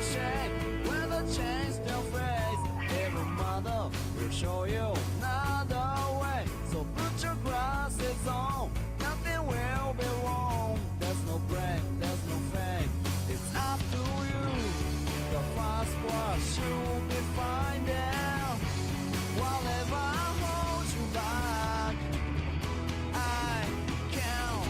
shake when the change their face. Every mother will show you another way. So put your glasses on, nothing will be wrong. There's no break, there's no fake. It's up to you. The fast wash you'll be finding. Whatever holds you back, I can't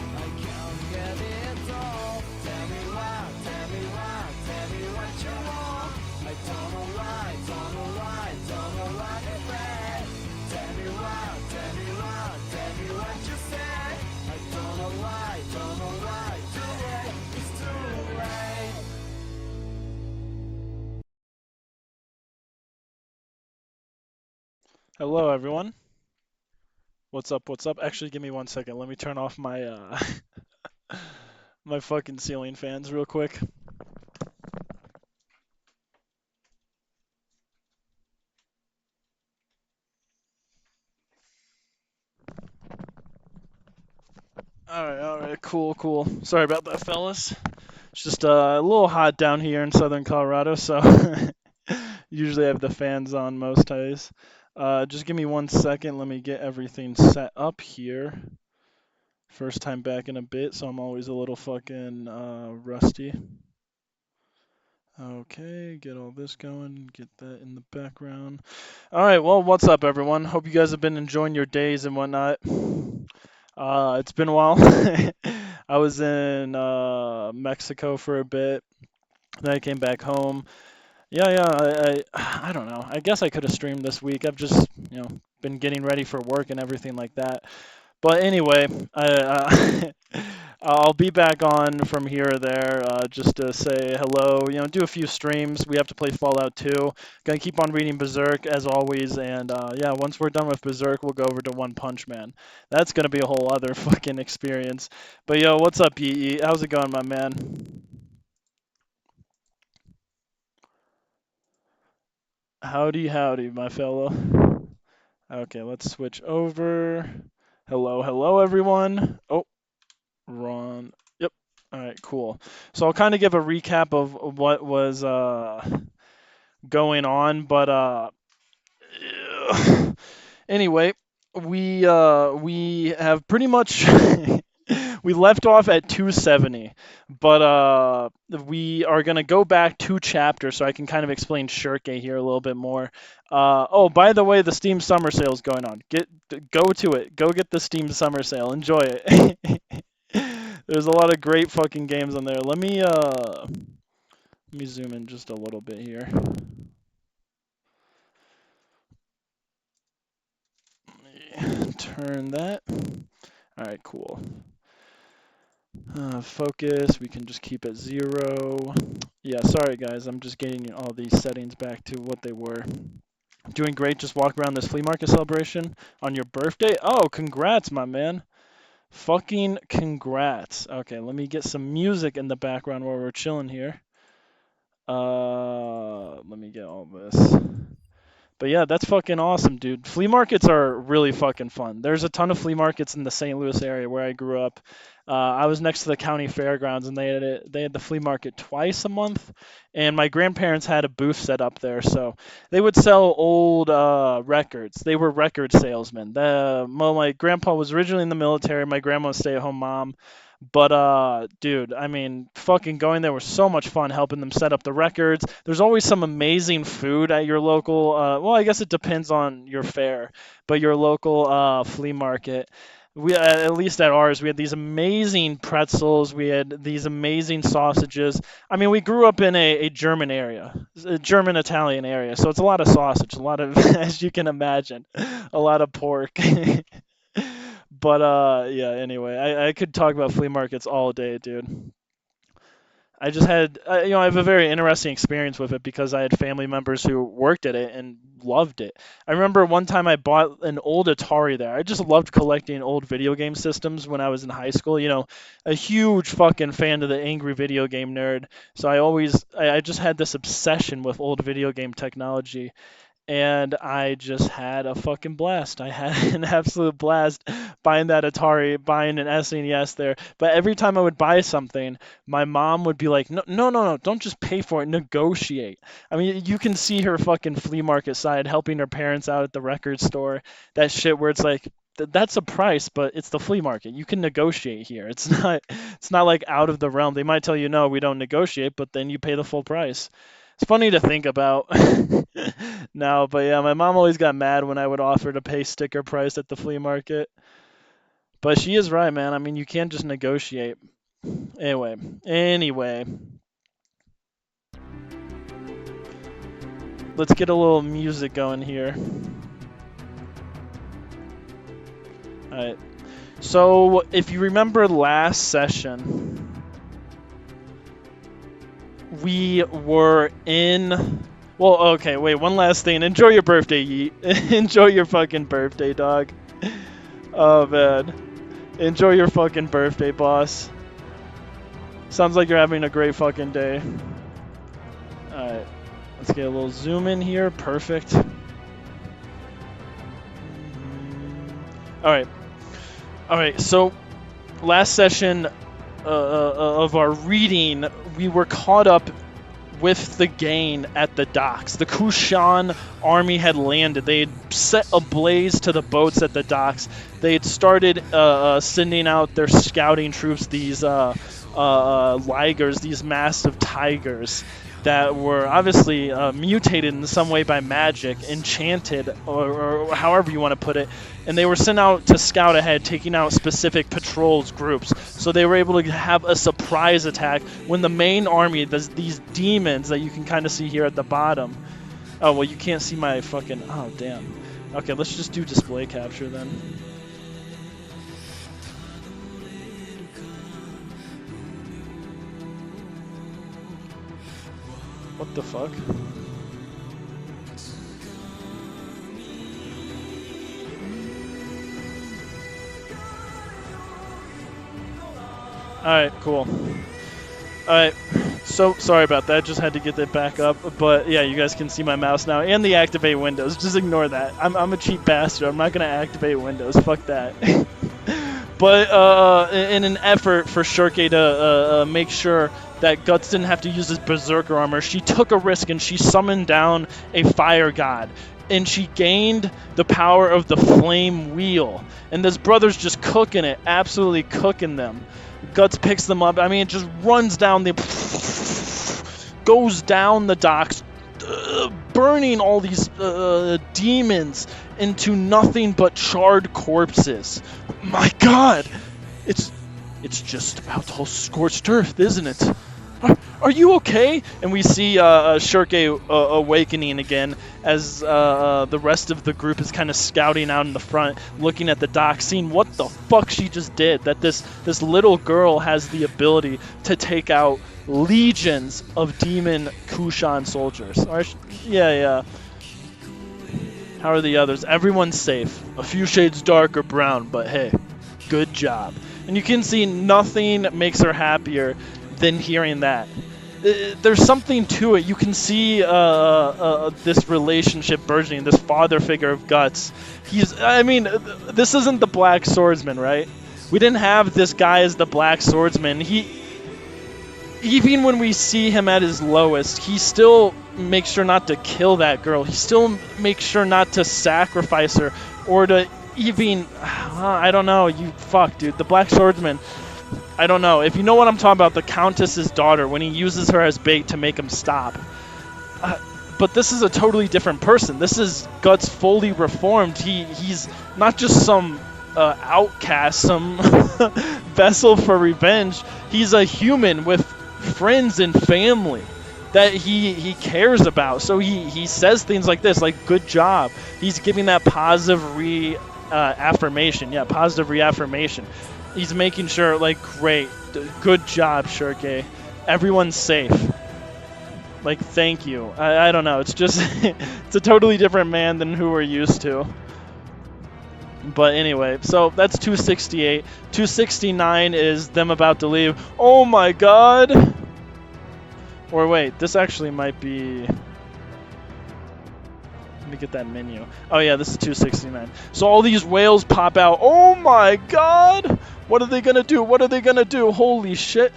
get it all. Tell me why, tell me why, tell me what you want. I don't know why, don't know why, don't know what to say. Tell me why, tell me why, tell me what you say. I don't know why, don't know why, too late, it's too late. Hello, everyone. What's up? What's up? Actually, give me 1 second. Let me turn off my my fucking ceiling fans real quick. All right, cool, cool. Sorry about that, fellas. It's just a little hot down here in southern Colorado, so usually I have the fans on most days. Just give me 1 second. Let me get everything set up here. First time back in a bit, so I'm always a little fucking rusty. Okay, get all this going, get that in the background. All right, well, what's up, everyone? Hope you guys have been enjoying your days and whatnot. It's been a while. I was in Mexico for a bit, then I came back home. I don't know. I guess I could have streamed this week. I've just, been getting ready for work and everything like that. But anyway, I'll be back on from here or there just to say hello. Do a few streams. We have to play Fallout 2. Gonna keep on reading Berserk as always, and yeah, once we're done with Berserk, we'll go over to One Punch Man. That's gonna be a whole other fucking experience. But yo, what's up, Yee? How's it going, my man? Howdy, howdy, my fellow. Okay, let's switch over. Hello, hello, everyone. Oh, Ron. Yep. All right, cool. So I'll kind of give a recap of what was going on, but anyway, we have pretty much we left off at 270, but we are gonna go back 2 chapters so I can kind of explain Schierke here a little bit more. Oh, by the way, the Steam Summer Sale is going on. Go to it. Go get the Steam Summer Sale. Enjoy it. There's a lot of great fucking games on there. Let me zoom in just a little bit here. Let me turn that. All right, cool. Focus, we can just keep at 0. Yeah, sorry guys, I'm just getting all these settings back to what they were. Doing great, just walk around this flea market celebration on your birthday. Oh, congrats, my man. Fucking congrats. Okay, let me get some music in the background while we're chilling here. Let me get all this. But yeah, that's fucking awesome, dude. Flea markets are really fucking fun. There's a ton of flea markets in the St. Louis area where I grew up. I was next to the county fairgrounds, and they had the flea market twice a month. And my grandparents had a booth set up there, so they would sell old records. They were record salesmen. My grandpa was originally in the military. My grandma was a stay-at-home mom. But dude, I mean, fucking going there was so much fun helping them set up the records. There's always some amazing food at your local. Well, I guess it depends on your fare, but your local flea market. We at least at ours, we had these amazing pretzels. We had these amazing sausages. I mean, we grew up in a German area, a German Italian area, so it's a lot of sausage, a lot of, as you can imagine, a lot of pork. But yeah, anyway, I could talk about flea markets all day, dude. I just had, I have a very interesting experience with it because I had family members who worked at it and loved it. I remember one time I bought an old Atari there. I just loved collecting old video game systems when I was in high school. A huge fucking fan of the angry video game nerd. So I just had this obsession with old video game technology. and I just had a fucking blast. I had an absolute blast buying that Atari, buying an SNES there. But every time I would buy something, my mom would be like, no, no, no, no, don't just pay for it, negotiate. I mean, you can see her fucking flea market side helping her parents out at the record store. That shit where it's like, that's a price, but it's the flea market. You can negotiate here. It's not like out of the realm. They might tell you no, we don't negotiate, but then you pay the full price. It's funny to think about now, but yeah, my mom always got mad when I would offer to pay sticker price at the flea market. But she is right, man. I mean, you can't just negotiate. Anyway, let's get a little music going here. All right. So, if you remember last session, we were in. Well, okay, wait, one last thing. Enjoy your birthday, Yeet. Enjoy your fucking birthday, dog. Oh, man. Enjoy your fucking birthday, boss. Sounds like you're having a great fucking day. Alright. Let's get a little zoom in here. Perfect. Alright. Alright, so last session of our reading, we were caught up with the gain at the docks. The Kushan army had landed. They had set ablaze to the boats at the docks. They had started sending out their scouting troops, these ligers, these massive tigers that were obviously mutated in some way by magic, enchanted, or however you want to put it. And they were sent out to scout ahead, taking out specific patrols groups. So they were able to have a surprise attack when the main army, these demons that you can kind of see here at the bottom. Oh, well, you can't see my fucking... Oh, damn. Okay, let's just do display capture then. What the fuck? Alright, cool. Alright, so sorry about that. Just had to get that back up. But yeah, you guys can see my mouse now and the activate windows. Just ignore that. I'm a cheap bastard. I'm not going to activate windows. Fuck that. But in an effort for Schierke to make sure that Guts didn't have to use his berserker armor, she took a risk and she summoned down a fire god. And she gained the power of the flame wheel. And this brother's just cooking it, absolutely cooking them. Guts picks them up. I mean, it just runs down goes down the docks, burning all these demons into nothing but charred corpses. My God, it's just about the whole scorched earth, isn't it? Are you okay? And we see Schierke awakening again as the rest of the group is kind of scouting out in the front, looking at the dock, seeing what the fuck she just did. That this little girl has the ability to take out legions of demon Kushan soldiers. Yeah. How are the others? Everyone's safe. A few shades darker brown, but hey, good job. And you can see nothing makes her happier than hearing that. There's something to it. You can see this relationship burgeoning, this father figure of Guts. This isn't the Black Swordsman, right? We didn't have this guy as the Black Swordsman. Even when we see him at his lowest, he still makes sure not to kill that girl. He still makes sure not to sacrifice her or to even... I don't know. Dude. The Black Swordsman... I don't know. If you know what I'm talking about, the Countess's daughter, when he uses her as bait to make him stop. But this is a totally different person. This is Guts fully reformed. He's not just some outcast, some vessel for revenge. He's a human with friends and family that he cares about. So he says things like this, like, good job. He's giving that positive affirmation. Yeah, positive reaffirmation. He's making sure, like, great, good job, Schierke. Everyone's safe. Like, thank you. I don't know. It's just, it's a totally different man than who we're used to. But anyway, so that's 268. 269 is them about to leave. Oh my God! Or wait, this actually might be... Let me get that menu. Oh yeah, this is 269. So all these whales pop out. Oh my god! What are they gonna do? What are they gonna do? Holy shit!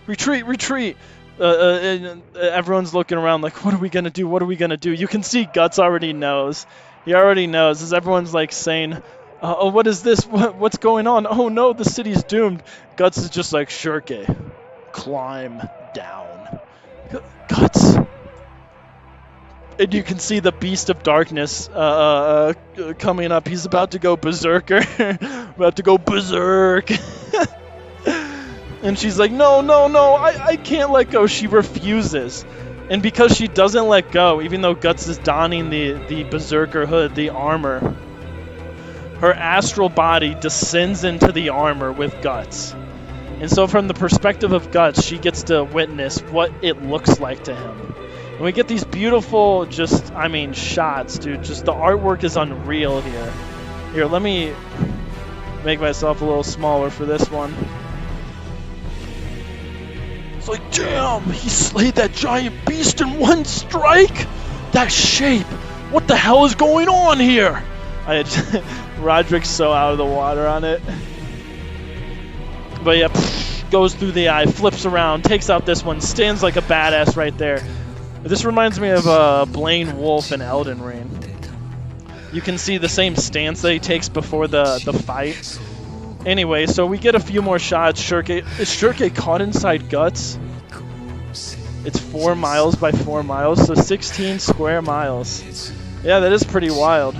Retreat! Retreat! Everyone's looking around like, what are we gonna do? What are we gonna do? You can see Guts already knows. He already knows. As everyone's like saying, oh, what is this? What's going on? Oh no, the city's doomed. Guts is just like, Schierke, climb down. Guts. And you can see the beast of darkness coming up. He's about to go berserker. About to go berserk. And she's like, no, no, no, I can't let go. She refuses. And because she doesn't let go, even though Guts is donning the berserker hood, the armor, her astral body descends into the armor with Guts. And so from the perspective of Guts, she gets to witness what it looks like to him. And we get these beautiful, shots, dude. Just the artwork is unreal here. Here, let me make myself a little smaller for this one. It's like, damn, he slayed that giant beast in one strike? That shape! What the hell is going on here? Roderick's so out of the water on it. But yeah, goes through the eye, flips around, takes out this one, stands like a badass right there. This reminds me of Blaine Wolf in Elden Ring. You can see the same stance that he takes before the fight. Anyway, so we get a few more shots. Schierke, is Schierke caught inside Guts? It's 4 miles by 4 miles, so 16 square miles. Yeah, that is pretty wild.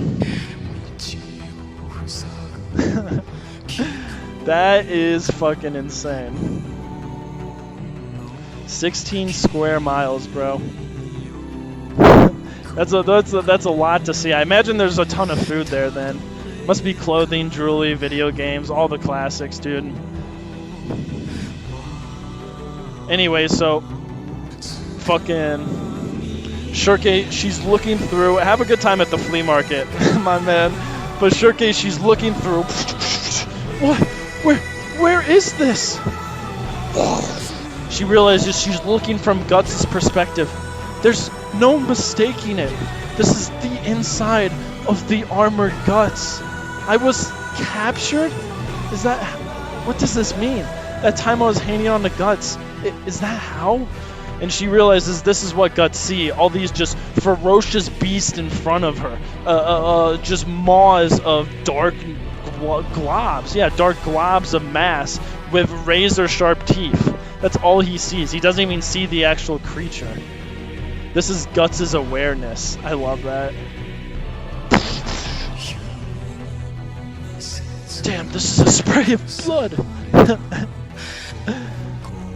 That is fucking insane. 16 square miles, bro. That's a lot to see. I imagine there's a ton of food there then. Must be clothing, jewelry, video games, all the classics, dude. Anyway, so fucking Schierke, she's looking through. Have a good time at the flea market, my man. But Schierke, she's looking through. What? Where is this? She realizes she's looking from Guts' perspective. There's no mistaking it. This is the inside of the armored Guts. I was captured? Is that... What does this mean? That time I was hanging on to Guts. Is that how? And she realizes this is what Guts see. All these just ferocious beasts in front of her. Just maws of dark globs. Yeah, dark globs of mass with razor-sharp teeth. That's all he sees. He doesn't even see the actual creature. This is Guts' awareness. I love that. Damn, this is a spray of blood.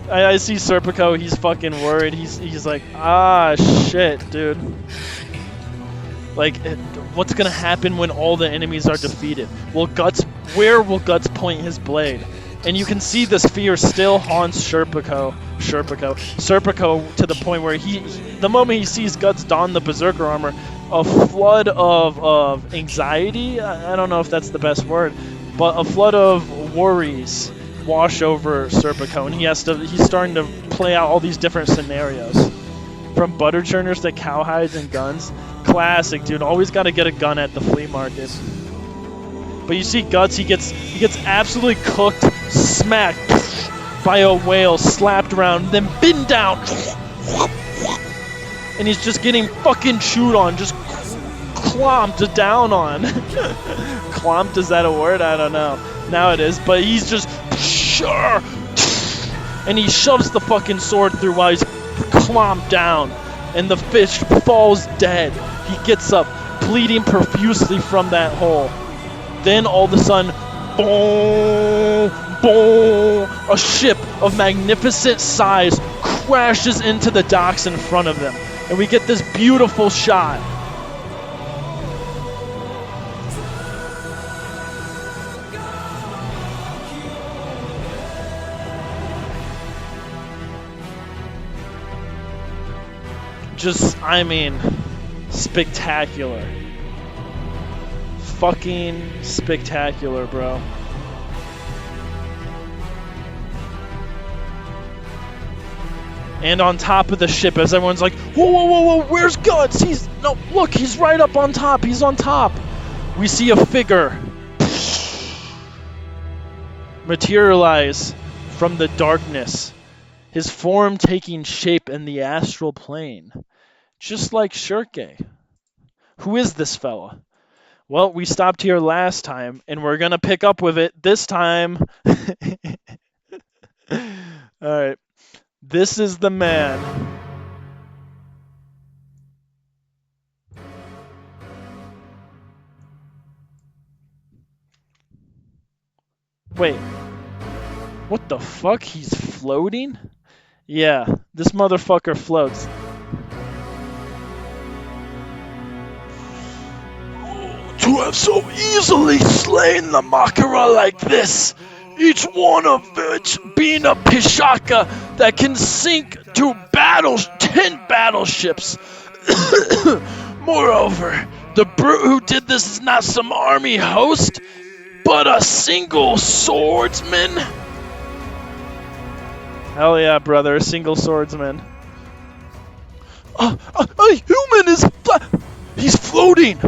I see Serpico, he's fucking worried. He's like, ah, shit, dude. Like, what's gonna happen when all the enemies are defeated? Where will Guts point his blade? And you can see this fear still haunts Serpico to the point where the moment he sees Guts don the berserker armor, a flood of anxiety, I don't know if that's the best word, but a flood of worries wash over Serpico, and he's starting to play out all these different scenarios. From butter churners to cowhides and guns. Classic, dude. Always got to get a gun at the flea market. But you see Guts, he gets absolutely cooked, smacked by a whale, slapped around, then pinned down. And he's just getting fucking chewed on, just clomped down on. Clomped, is that a word? I don't know. Now it is, but he's just... And he shoves the fucking sword through while he's clomped down. And the fish falls dead. He gets up, bleeding profusely from that hole. Then all of a sudden, boom, boom, a ship of magnificent size crashes into the docks in front of them. And we get this beautiful shot. Just, I mean, spectacular. Fucking spectacular, bro. And on top of the ship, as everyone's like, whoa, whoa, whoa, whoa, where's Guts? Look, he's right up on top. He's on top. We see a figure materialize from the darkness, his form taking shape in the astral plane, just like Schierke. Who is this fella? Well, we stopped here last time, and we're going to pick up with it this time. Alright. This is the man. Wait. What the fuck? He's floating? Yeah, this motherfucker floats. To have so easily slain the Makara like this, each one of which being a pishaka that can sink 10 battleships. Moreover, the brute who did this is not some army host, but a single swordsman. Hell yeah, brother, a single swordsman. A human is... He's floating!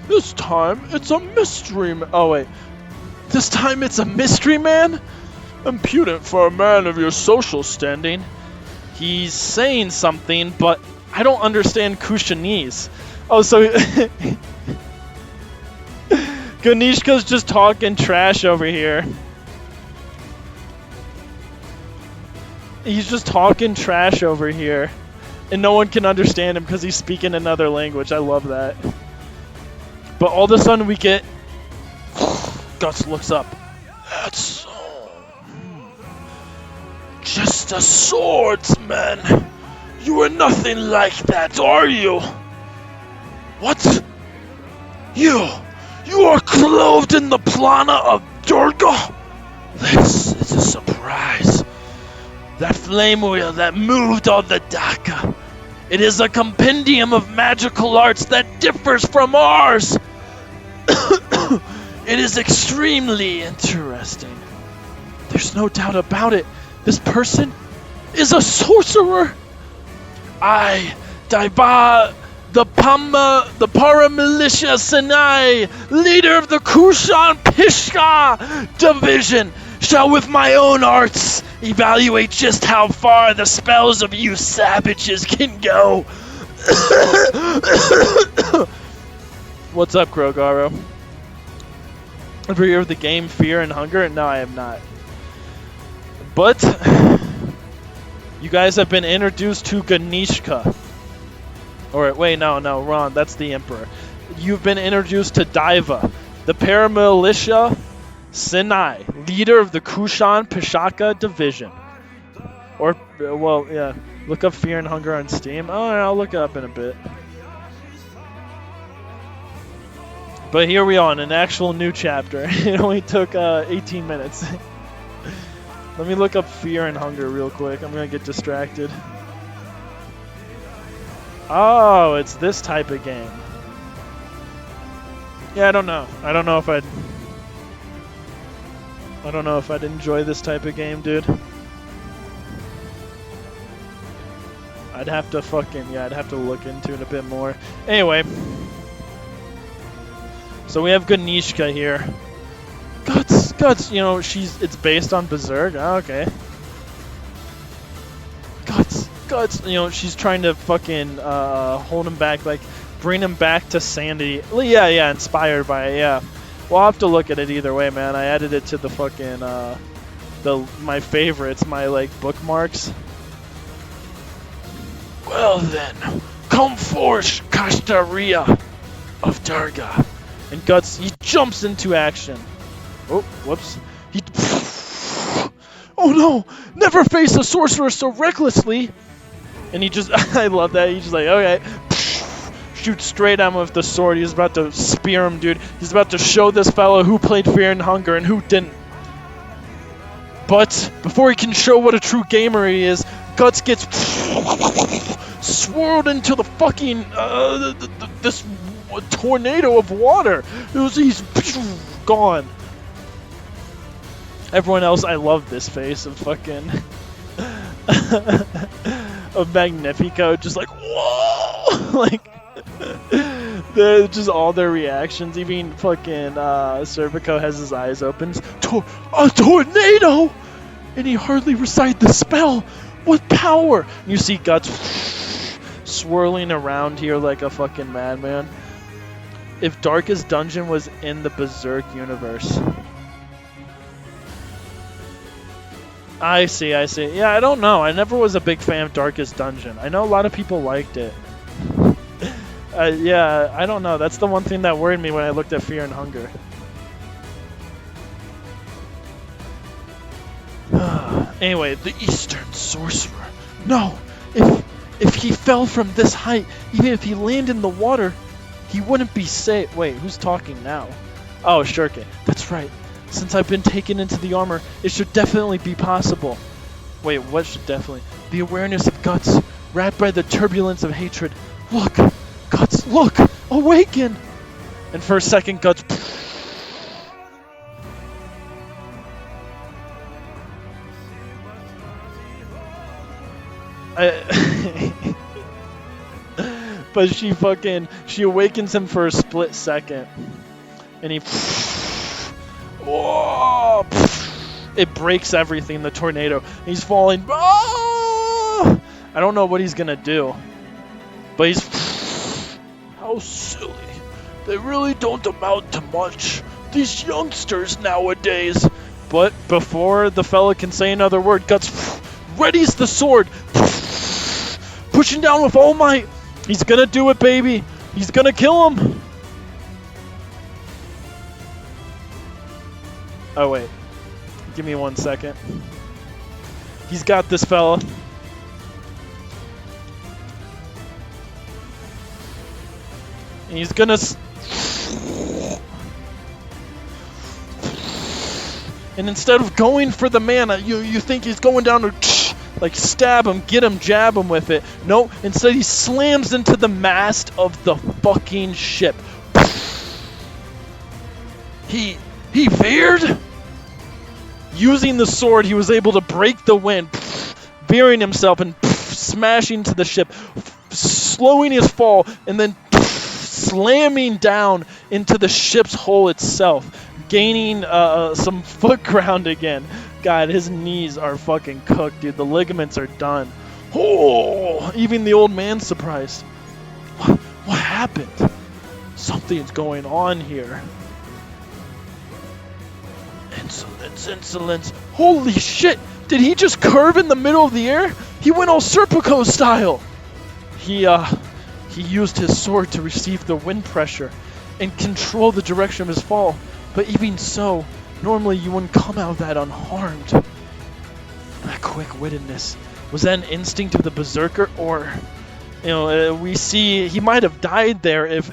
This time, it's a mystery man. Oh, wait. This time, it's a mystery man? Impudent for a man of your social standing. He's saying something, but I don't understand Kushanese. Oh, so... Ganishka's just talking trash over here. He's just talking trash over here. And no one can understand him because he's speaking another language. I love that. But all of a sudden we get... Guts looks up. That's so... Just a swordsman. You are nothing like that, are you? What? You are clothed in the plana of Durga? This is a surprise. That flame wheel that moved on the Dhaka. It is a compendium of magical arts that differs from ours. It is extremely interesting. There's no doubt about it. This person is a sorcerer. I, Daiba, the paramilitia Sinai, leader of the Kushan Pishka division, shall with my own arts evaluate just how far the spells of you savages can go. What's up, Krogaro? Ever hear of the game Fear and Hunger? No, I have not. But you guys have been introduced to Ganishka. Or wait, no, wrong. That's the Emperor. You've been introduced to Daiva, the paramilitia Sinai, leader of the Kushan Pishaka division. Or, well, yeah. Look up Fear and Hunger on Steam. Oh, I'll look it up in a bit. But here we are in an actual new chapter. It only took 18 minutes. Let me look up Fear and Hunger real quick. I'm going to get distracted. Oh, it's this type of game. Yeah, I don't know. I don't know if I'd enjoy this type of game, dude. I'd have to look into it a bit more. Anyway. So we have Ganishka here. Guts, you know, it's based on Berserk. Oh, okay. Guts, you know, she's trying to fucking hold him back, like bring him back to sanity. Yeah, inspired by it, yeah. Well, I'll have to look at it either way, man. I added it to the fucking my favorites, my like bookmarks. Well then, come forth, Kashtaria of Durga. And Guts, he jumps into action. Oh, whoops. Oh no! Never face a sorcerer so recklessly! And he just, I love that. He's just like, okay. Shoots straight at him with the sword. He's about to spear him, dude. He's about to show this fellow who played Fear and Hunger and who didn't. But before he can show what a true gamer he is, Guts gets swirled into the fucking, this tornado of water. He's gone. Everyone else, I love this face of fucking of Magnifico, just like whoa, like they're just all their reactions. Even fucking Cervico has his eyes open. A tornado, and he hardly recited the spell. What power! And you see Guts swirling around here like a fucking madman. If Darkest Dungeon was in the Berserk universe. I see. Yeah, I don't know. I never was a big fan of Darkest Dungeon. I know a lot of people liked it. Yeah, I don't know. That's the one thing that worried me when I looked at Fear and Hunger. Anyway, the Eastern Sorcerer. No! If he fell from this height, even if he landed in the water, he wouldn't be safe. Wait, who's talking now? Oh, Schierke. That's right. Since I've been taken into the armor, it should definitely be possible. Wait, what should definitely? The awareness of Guts, wrapped by the turbulence of hatred. Look! Guts, look! Awaken! And for a second, Guts... But she awakens him for a split second. And he... Whoa! It breaks everything, the tornado. He's falling. Oh! I don't know what he's gonna do. But he's... How silly. They really don't amount to much. These youngsters nowadays. But before the fella can say another word, Guts readies the sword. Pushing down with all might. He's gonna do it, baby. He's gonna kill him. Oh, wait. Give me 1 second. He's got this, fella. And he's gonna... And instead of going for the mana, you think he's going down to... Like, stab him, get him, jab him with it. No, instead he slams into the mast of the fucking ship. He veered? Using the sword, he was able to break the wind, veering himself and smashing to the ship, slowing his fall, and then slamming down into the ship's hull itself, gaining some foot ground again. God, his knees are fucking cooked, dude. The ligaments are done. Oh, even the old man's surprised. What happened? Something's going on here. Insolence. Holy shit! Did he just curve in the middle of the air? He went all Serpico style. He used his sword to receive the wind pressure and control the direction of his fall. But even so, normally you wouldn't come out of that unharmed. That quick-wittedness. Was that an instinct of the berserker, or, we see he might have died there if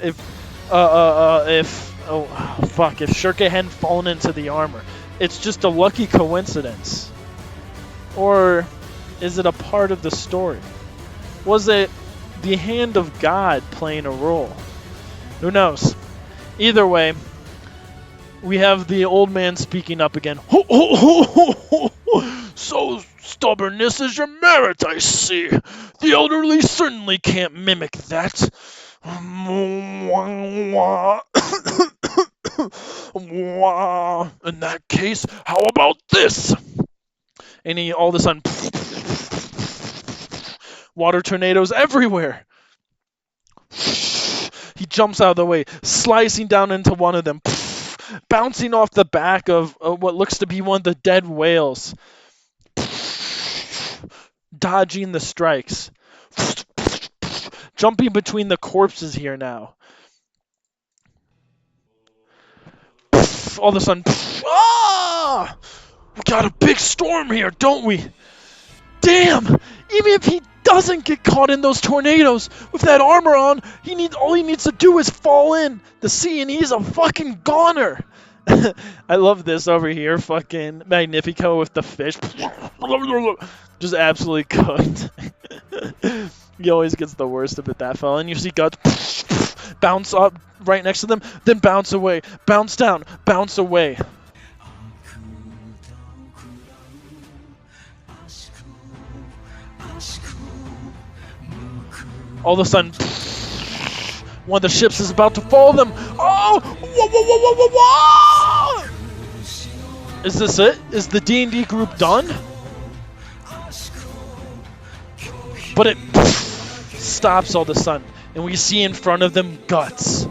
Schierke hadn't fallen into the armor. It's just a lucky coincidence. Or is it a part of the story? Was it the hand of God playing a role? Who knows? Either way, we have the old man speaking up again. So stubbornness is your merit, I see. The elderly certainly can't mimic that. In that case, how about this? And he all of a sudden, water tornadoes everywhere. He jumps out of the way, slicing down into one of them, bouncing off the back of what looks to be one of the dead whales, dodging the strikes, jumping between the corpses here now. All of a sudden, we got a big storm here, don't we? Damn! Even if he doesn't get caught in those tornadoes with that armor on, all he needs to do is fall in the sea, and he's a fucking goner. I love this over here, fucking Magnifico with the fish, just absolutely cooked. He always gets the worst of it, that fella. And you see Guts bounce up right next to them, then bounce away, bounce down, bounce away. All of a sudden, one of the ships is about to follow them. Oh! Whoa, whoa, whoa, whoa, whoa, whoa! Is this it? Is the D&D group done? But it stops all of a sudden, and we see in front of them Guts.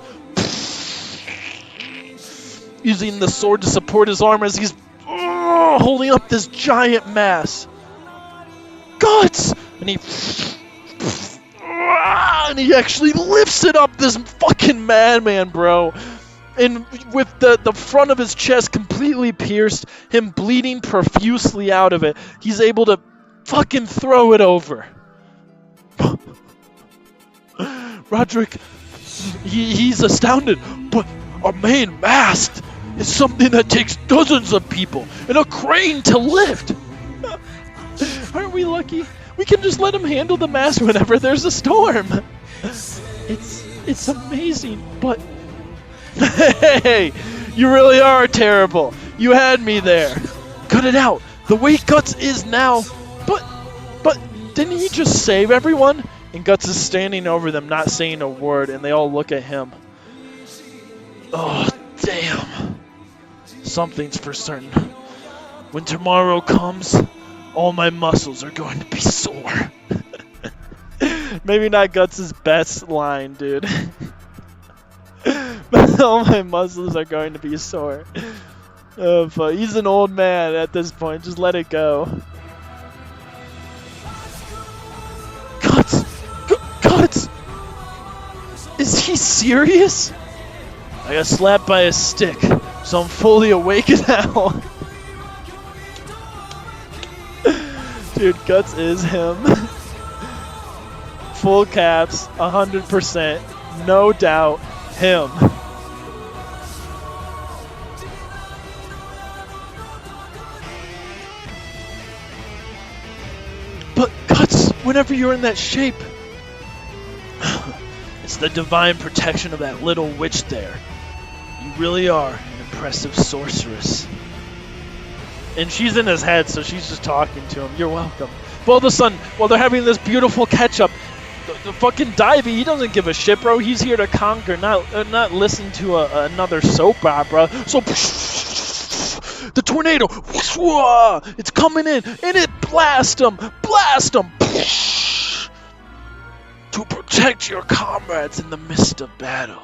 Using the sword to support his arm as he's holding up this giant mass. Guts! And he actually lifts it up, this fucking madman, bro. And with the front of his chest completely pierced, him bleeding profusely out of it, he's able to fucking throw it over. Roderick, he's astounded, but a main mast is something that takes dozens of people and a crane to lift. Aren't we lucky? We can just let him handle the mast whenever there's a storm. It's amazing, but hey, you really are terrible. You had me there. Cut it out. The way Guts is now, but didn't he just save everyone? And Guts is standing over them, not saying a word, and they all look at him. Oh, damn. Something's for certain. When tomorrow comes, all my muscles are going to be sore. Maybe not Guts' best line, dude. But all my muscles are going to be sore. But he's an old man at this point. Just let it go. Guts! Guts! Is he serious? I got slapped by a stick, so I'm fully awake now. Dude, Guts is him. Full caps, 100%, no doubt, him. But Guts, whenever you're in that shape, it's the divine protection of that little witch there. You really are an impressive sorceress. And she's in his head, so she's just talking to him. You're welcome. But all of a sudden, while they're having this beautiful catch-up, the fucking Divey, he doesn't give a shit, bro. He's here to conquer, not listen to another soap opera. So the tornado, it's coming in, and it blasts him. To protect your comrades in the midst of battle.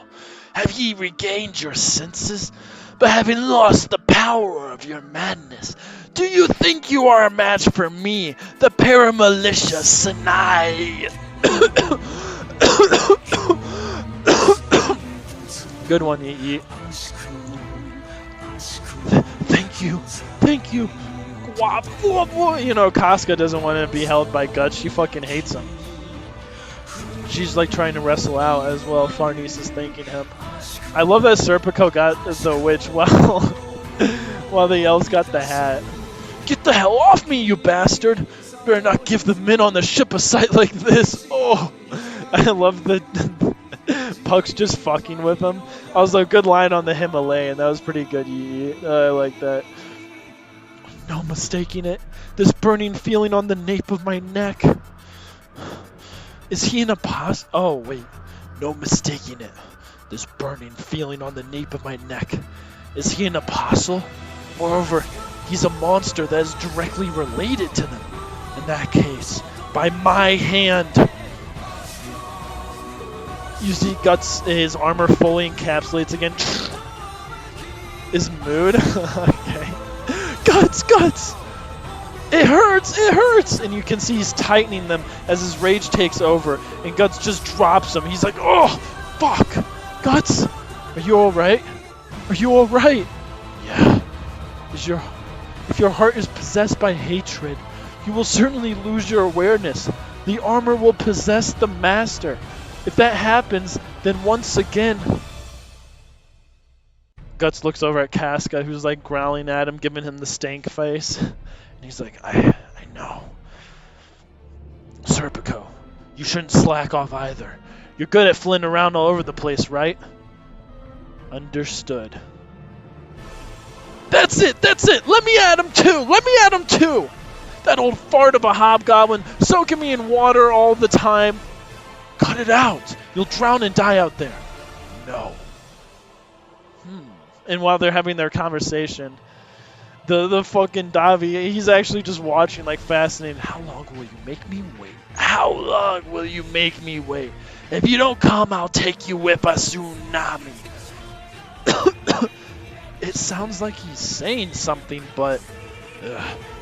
Have ye regained your senses? But having lost the power of your madness, do you think you are a match for me, the paramilitia Sinai? Good one, Yeet. Thank you. You know, Casca doesn't want to be held by Guts. She fucking hates him. She's like trying to wrestle out as well. Farnese is thanking him. I love that Serpico got the witch while the elves got the hat. Get the hell off me, you bastard! Better not give the men on the ship a sight like this. Oh, I love the Puck's just fucking with him. Also, a good line on the Himalayan. That was pretty good. I like that. No mistaking it. This burning feeling on the nape of my neck. Is he an apostle? Oh, wait. No mistaking it. This burning feeling on the nape of my neck. Is he an apostle? Moreover, he's a monster that is directly related to them. In that case, by my hand. You see Guts, his armor fully encapsulates again. His mood? Okay. Guts! It hurts! And you can see he's tightening them as his rage takes over, and Guts just drops him. He's like, oh, fuck! Guts, are you alright? Are you alright? Yeah. If your heart is possessed by hatred, you will certainly lose your awareness. The armor will possess the master. If that happens, then once again... Guts looks over at Casca, who's like growling at him, giving him the stank face. And he's like, I know. Serpico, you shouldn't slack off either. You're good at flitting around all over the place, right? Understood. That's it! Let me at him too! That old fart of a hobgoblin soaking me in water all the time. Cut it out. You'll drown and die out there. No. And while they're having their conversation, the fucking Davi, he's actually just watching, like, fascinated. How long will you make me wait? How long will you make me wait? If you don't come, I'll take you with a tsunami. It sounds like he's saying something, but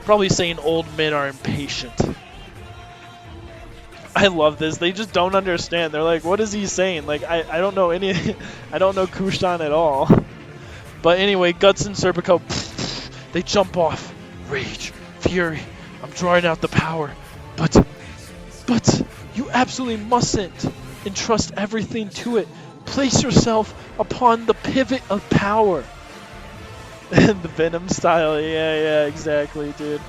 probably saying old men are impatient. I love this. They just don't understand. They're like, what is he saying? Like, I don't know any. I don't know Kushan at all. But anyway, Guts and Serpico, they jump off. Rage, fury. I'm drawing out the power. But you absolutely mustn't entrust everything to it. Place yourself upon the pivot of power. And the Venom style, yeah, exactly, dude.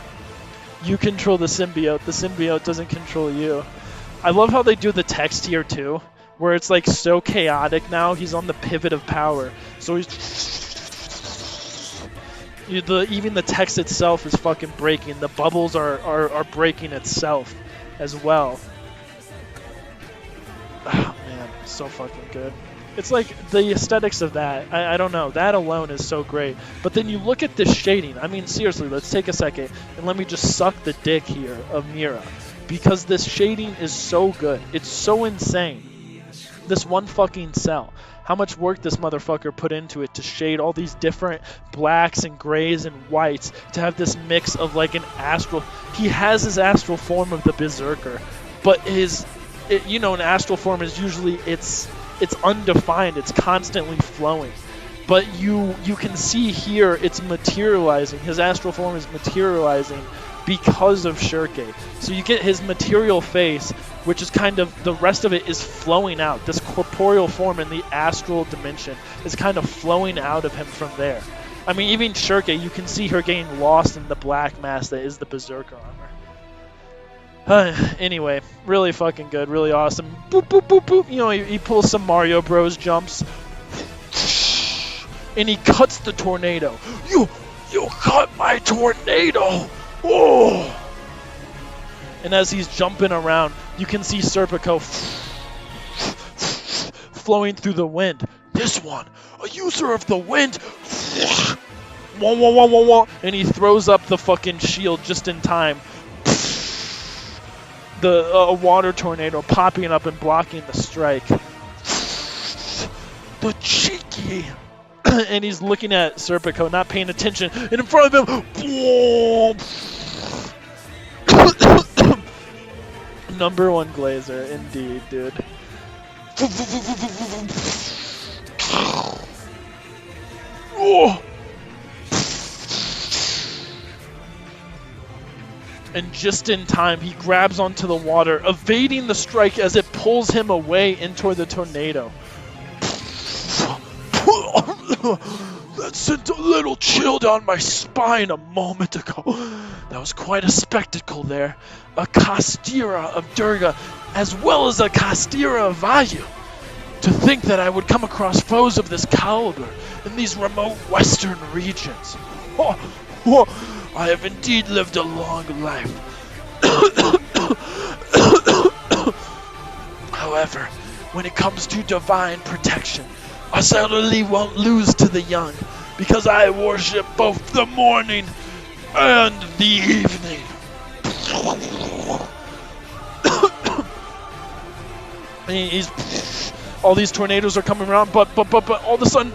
You control the symbiote. The symbiote doesn't control you. I love how they do the text here, too, where it's, like, so chaotic now. He's on the pivot of power. So he's... Even the text itself is fucking breaking. The bubbles are breaking itself as well. Oh, man, so fucking good. It's like the aesthetics of that. I don't know. That alone is so great. But then you look at this shading. I mean, seriously, let's take a second and let me just suck the dick here of Mira. Because this shading is so good. It's so insane. This one fucking cell. How much work this motherfucker put into it to shade all these different blacks and grays and whites to have this mix of like an astral. He has his astral form of the berserker, but an astral form is usually it's undefined. It's constantly flowing. But you can see here it's materializing. His astral form is materializing because of Schierke. So you get his material face, which is kind of, the rest of it is flowing out. This corporeal form in the astral dimension is kind of flowing out of him from there. I mean, even Schierke, you can see her getting lost in the black mass that is the berserker armor. Anyway, really fucking good, really awesome. Boop, boop, boop, boop. You know, he pulls some Mario Bros jumps. And he cuts the tornado. You cut my tornado! Oh! And as he's jumping around, you can see Serpico flowing through the wind. This one, a user of the wind. Wah, wah, wah, wah, wah. And he throws up the fucking shield just in time. A water tornado popping up and blocking the strike. The cheeky. And he's looking at Serpico, not paying attention. And in front of him, number one glazer, indeed, dude. And just in time, he grabs onto the water, evading the strike as it pulls him away into the tornado. That sent a little chill down my spine a moment ago. That was quite a spectacle there. A Kastira of Durga, as well as a Kastira of Vayu. To think that I would come across foes of this caliber in these remote western regions. I have indeed lived a long life. However, when it comes to divine protection, us elderly won't lose to the young, because I worship both the morning and the evening. All these tornadoes are coming around, but all of a sudden,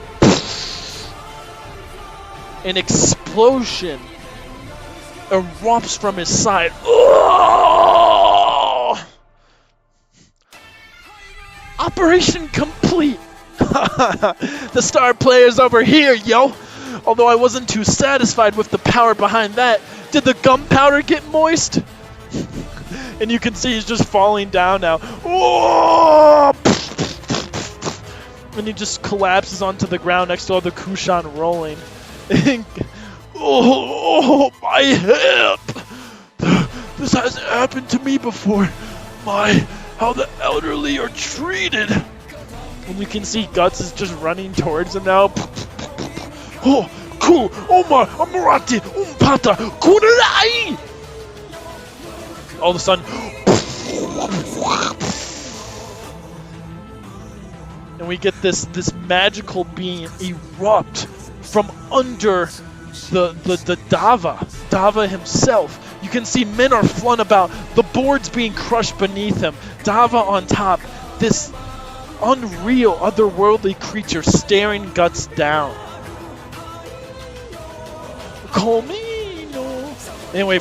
an explosion erupts from his side. Operation complete. The star player's over here, yo. Although I wasn't too satisfied with the power behind that. Did the gunpowder get moist? And you can see he's just falling down now. And he just collapses onto the ground next to all the Kushan rolling. My hip! This hasn't happened to me before. How the elderly are treated. And you can see Guts is just running towards him now. Oh, cool. Omar, Amarati, Umpata, Kunai! all of a sudden, and we get this magical being erupt from under the Dava himself. You can see men are flung about, the boards being crushed beneath him, Dava on top, this unreal, otherworldly creature staring Guts down. Colmino. Anyway,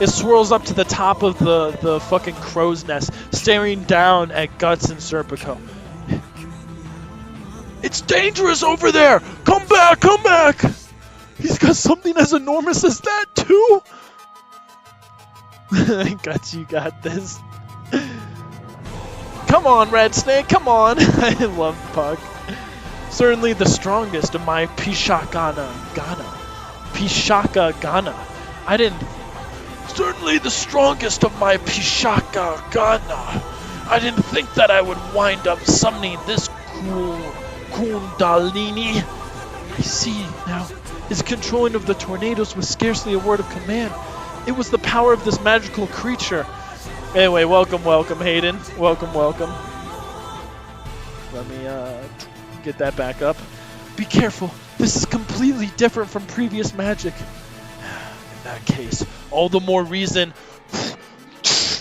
it swirls up to the top of the fucking crow's nest, staring down at Guts and Serpico. It's dangerous over there! Come back, come back! He's got something as enormous as that too? Guts, you got this. Come on, Red Snake, come on! I love Puck. Certainly the strongest of my Pishaka Gana. Certainly the strongest of my Pishaka Gana. I didn't think that I would wind up summoning this cool Kundalini. I see now. His controlling of the tornadoes was scarcely a word of command. It was the power of this magical creature. Anyway, welcome, Hayden. Welcome. Let me get that back up. Be careful. This is completely different from previous magic. In that case, all the more reason.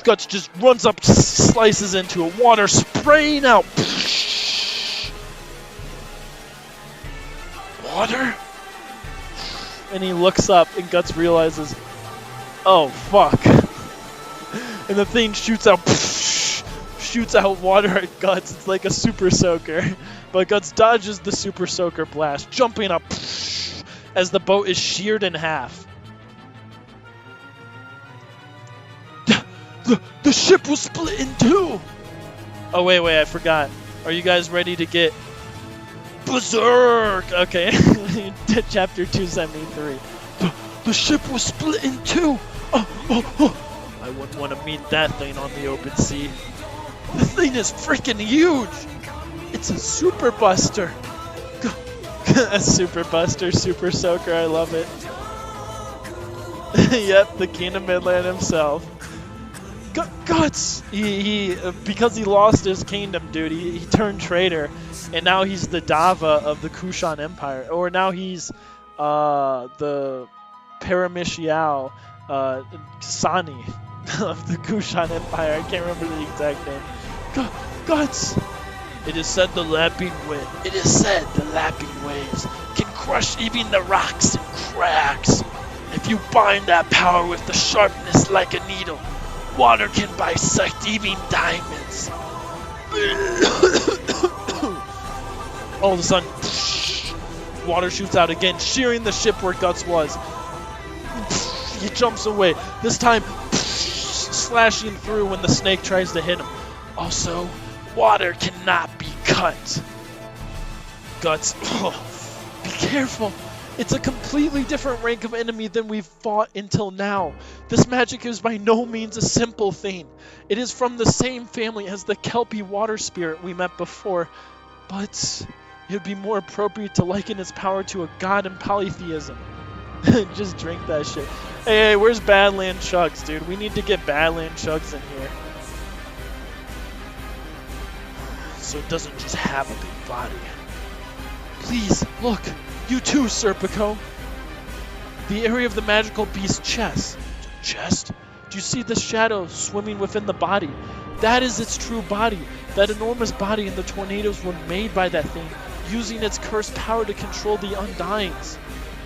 Guts just runs up, slices into it, water spraying out. Water? And he looks up and Guts realizes, oh fuck. And the thing shoots out water at Guts. It's like a super soaker. But Guts dodges the super soaker blast, jumping up as the boat is sheared in half. The ship was split in two! Oh wait, I forgot. Are you guys ready to get Berserk? Okay, chapter 273. The ship was split in two! I wouldn't want to meet that thing on the open sea. The thing is freaking huge! It's a super buster! A super buster, super soaker, I love it. Yep, the king of Midland himself. Guts! He because he lost his kingdom, dude, he turned traitor. And now he's the Dava of the Kushan Empire. Or now he's the Paramecial Sani of the Kushan Empire. I can't remember the exact name. Guts! It is said the lapping waves can crush even the rocks and cracks. If you bind that power with the sharpness like a needle, water can bisect even diamonds. All of a sudden, water shoots out again, shearing the ship where Guts was. He jumps away, this time slashing through when the snake tries to hit him. Also, water cannot be cut. Guts, be careful. It's a completely different rank of enemy than we've fought until now. This magic is by no means a simple thing. It is from the same family as the Kelpie water spirit we met before, but it would be more appropriate to liken its power to a god in polytheism. Just drink that shit. Hey, where's Badland Chugs, dude? We need to get Badland Chugs in here. So it doesn't just have a big body. Please, look. You too, Serpico. The area of the magical beast's chest. Chest? Do you see the shadow swimming within the body? That is its true body. That enormous body and the tornadoes were made by that thing, using its cursed power to control the Undyings.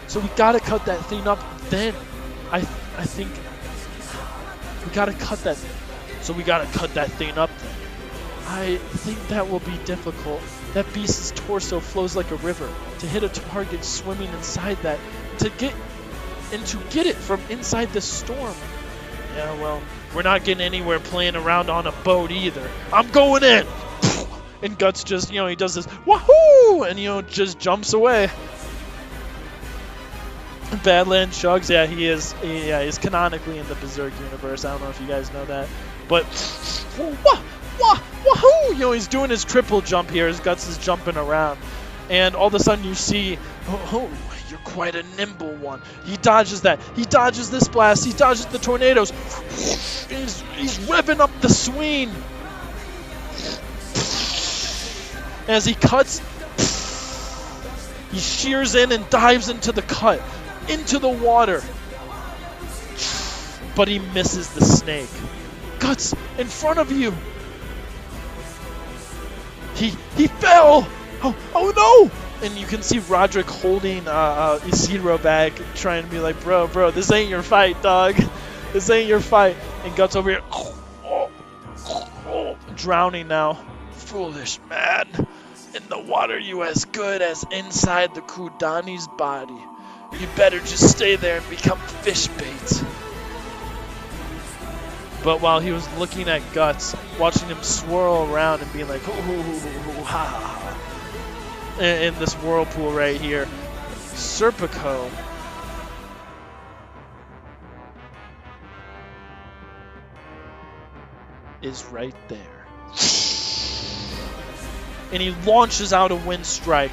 So we gotta cut that thing up then. I think we gotta cut that. So we gotta cut that thing up then. I think that will be difficult. That beast's torso flows like a river. To hit a target swimming inside that, to get it from inside this storm. Yeah, well, we're not getting anywhere playing around on a boat either. I'm going in. And Guts just, he does this wahoo, and just jumps away. Badland Chugs, yeah, he's canonically in the Berserk universe. I don't know if you guys know that, but wahoo! He's doing his triple jump here. His Guts is jumping around, and all of a sudden you see, You're quite a nimble one. He dodges that. He dodges this blast. He dodges the tornadoes. He's revving up the swing. As he cuts, he shears in and dives into the cut, into the water. But he misses the snake. Guts, in front of you. He fell. Oh no! And you can see Roderick holding Isidro back, trying to be like, bro, this ain't your fight, dog. This ain't your fight. And Guts over here, drowning now. Foolish man. In the water, you as good as inside the Kudani's body. You better just stay there and become fish bait. But while he was looking at Guts, watching him swirl around and being like, ha ha ha, in this whirlpool right here, Serpico is right there. And he launches out a wind strike,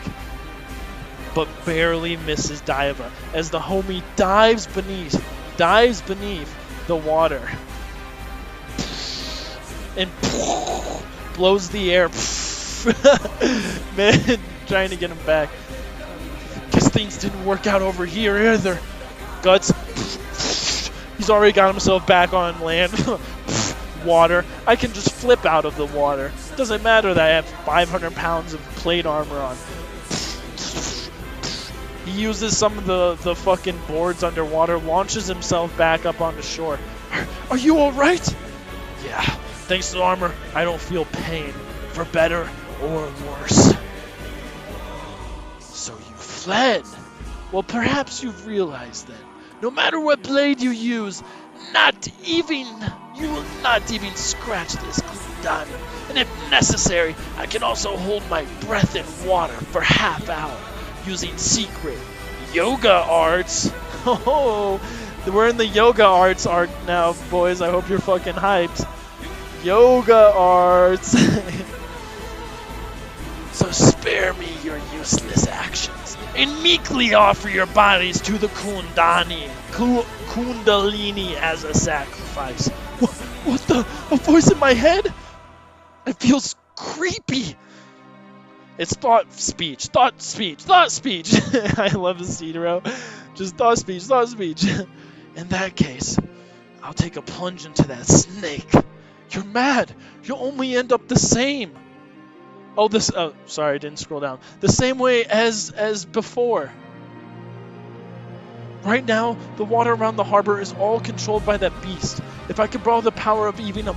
but barely misses Daiva as the homie dives beneath the water and blows the air. Man, trying to get him back. Guess things didn't work out over here either. Guts, he's already got himself back on land. Water. I can just flip out of the water. Doesn't matter that I have 500 pounds of plate armor on. He uses some of the fucking boards underwater, launches himself back up on the shore. Are you alright? Yeah. Thanks to the armor, I don't feel pain. For better or worse. So you fled. Well, perhaps you've realized then, no matter what blade you use, you will not even scratch this Kudani. And if necessary, I can also hold my breath in water for half hour using secret yoga arts. Oh, we're in the yoga arts art now, boys. I hope you're fucking hyped. Yoga arts. So spare me your useless actions and meekly offer your bodies to the Kundalini as a sacrifice. What the? A voice in my head? It feels creepy. It's thought speech. I love Isidro. Just thought speech. In that case, I'll take a plunge into that snake. You're mad. You'll only end up the same. Oh, sorry, I didn't scroll down. The same way as before. Right now, the water around the harbor is all controlled by that beast. If I could borrow the power of even a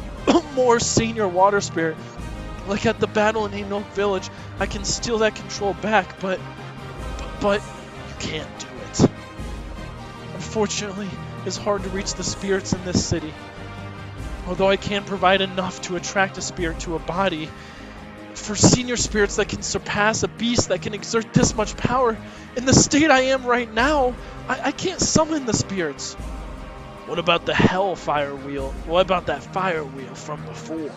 more senior water spirit, like at the battle in Enoch Village, I can steal that control back, but you can't do it. Unfortunately, it's hard to reach the spirits in this city. Although I can provide enough to attract a spirit to a body, for senior spirits that can surpass a beast that can exert this much power, in the state I am right now, I can't summon the spirits. What about the hellfire wheel? What about that fire wheel from before?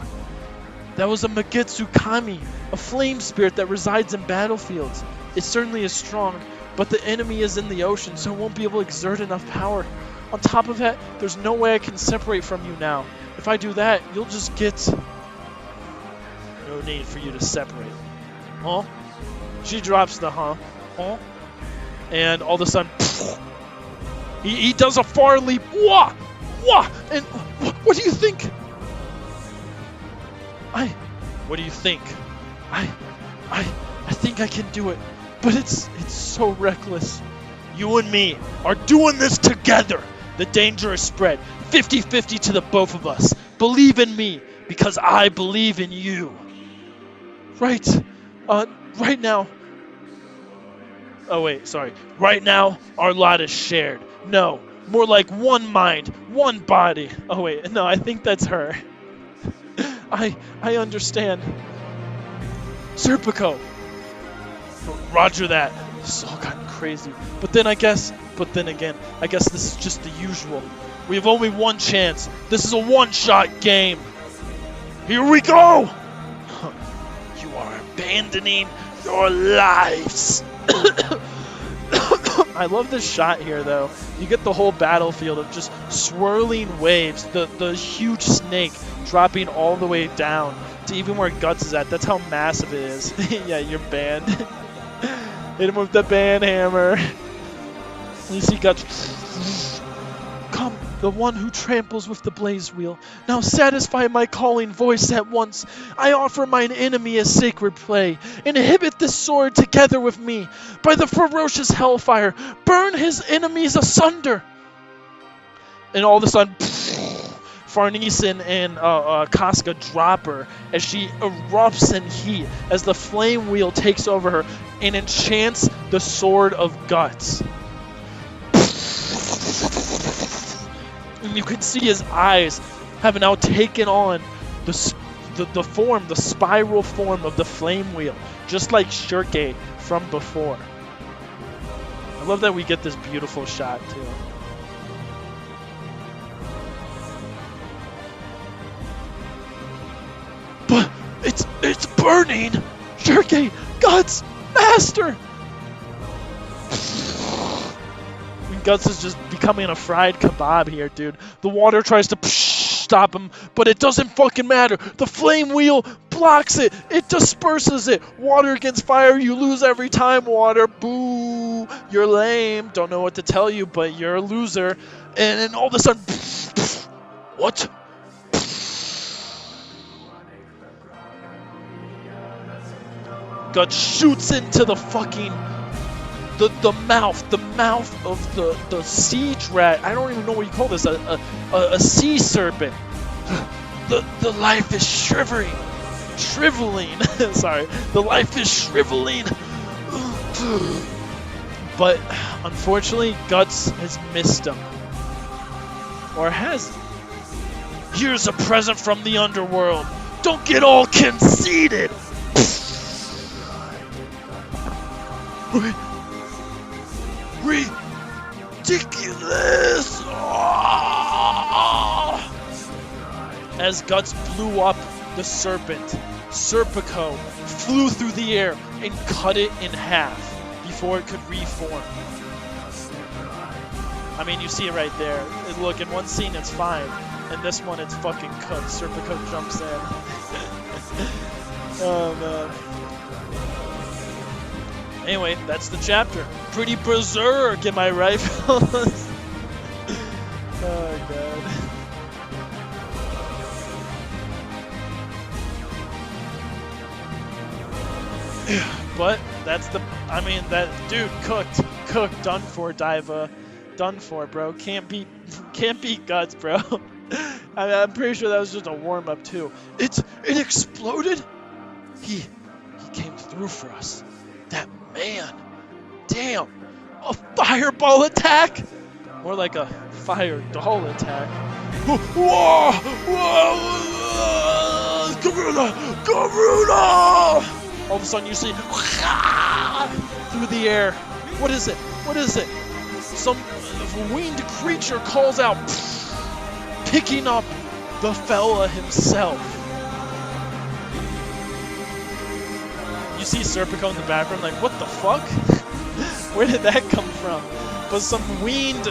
That was a Magetsu Kami, a flame spirit that resides in battlefields. It certainly is strong, but the enemy is in the ocean, so it won't be able to exert enough power. On top of that, there's no way I can separate from you now. If I do that, you'll just get... No need for you to separate. Huh? She drops the huh? And all of a sudden, he does a far leap. Wah! Wah! And what do you think? What do you think? I think I can do it, but it's so reckless. You and me are doing this together. The danger is spread. 50-50 to the both of us. Believe in me, because I believe in you. Right. Right now. Oh, wait, sorry. Right now, our lot is shared. No, more like one mind, one body. Oh, wait, no, I think that's her. I understand. Serpico. Roger that. This has all gotten crazy. But then again, I guess this is just the usual. We have only one chance. This is a one-shot game. Here we go! You are abandoning your lives. I love this shot here, though. You get the whole battlefield of just swirling waves, the huge snake dropping all the way down to even where Guts is at. That's how massive it is. Yeah, you're banned. Hit him with the ban hammer. You see Guts. Come, the one who tramples with the blaze wheel. Now satisfy my calling voice at once. I offer mine enemy a sacred play. Inhibit this sword together with me. By the ferocious hellfire, burn his enemies asunder. And all of a sudden, Farnese and Casca drop her as she erupts in heat as the flame wheel takes over her and enchants the sword of Guts. And you can see his eyes have now taken on the form, the spiral form of the flame wheel, just like Schierke from before. I love that we get this beautiful shot too. But it's burning! Schierke, Guts, Master! Guts is just becoming a fried kebab here, dude. The water tries to stop him, but it doesn't fucking matter. The flame wheel blocks it. It disperses it. Water against fire, you lose every time, water. Boo. You're lame. Don't know what to tell you, but you're a loser. And then all of a sudden, what? Guts shoots into the fucking the mouth of the siege rat. I don't even know what you call this. A sea serpent. The life is shriveling. Sorry, the life is shriveling. But unfortunately, Guts has missed him, or has he? Here's a present from the underworld. Don't get all conceited. Ridiculous! Oh! As Guts blew up the serpent, Serpico flew through the air and cut it in half before it could reform. I mean, you see it right there. Look, in one scene it's fine, and this one it's fucking cooked. Serpico jumps in. Oh man. Anyway, that's the chapter. Pretty berserk, am I right, fellas? Oh, God. But that's the, I mean, that dude cooked, done for, Diva, done for, bro. Can't beat Guts, bro. I'm pretty sure that was just a warm up too. It exploded. He came through for us. That man, damn, a fireball attack? More like a fire doll attack. Whoa! Garuda! All of a sudden you see through the air. What is it? Some winged creature calls out, picking up the fella himself. You see Serpico in the background, like, what the fuck? Where did that come from? But some winged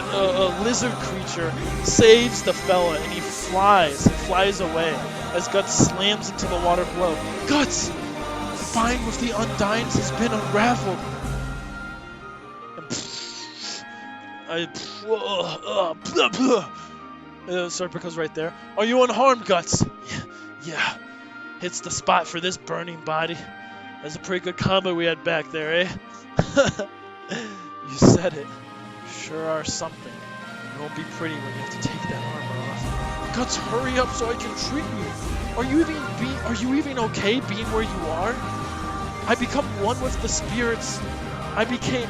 lizard creature saves the fella, and he flies away as Guts slams into the water below. Guts! The bind with the Undines has been unraveled. And Serpico's right there. Are you unharmed, Guts? Yeah. Hits the spot for this burning body. That's a pretty good combo we had back there, eh? You said it. Sure are something. It won't be pretty when you have to take that armor off. Guts, hurry up so I can treat you. Are you even okay being where you are? I become one with the spirits. I became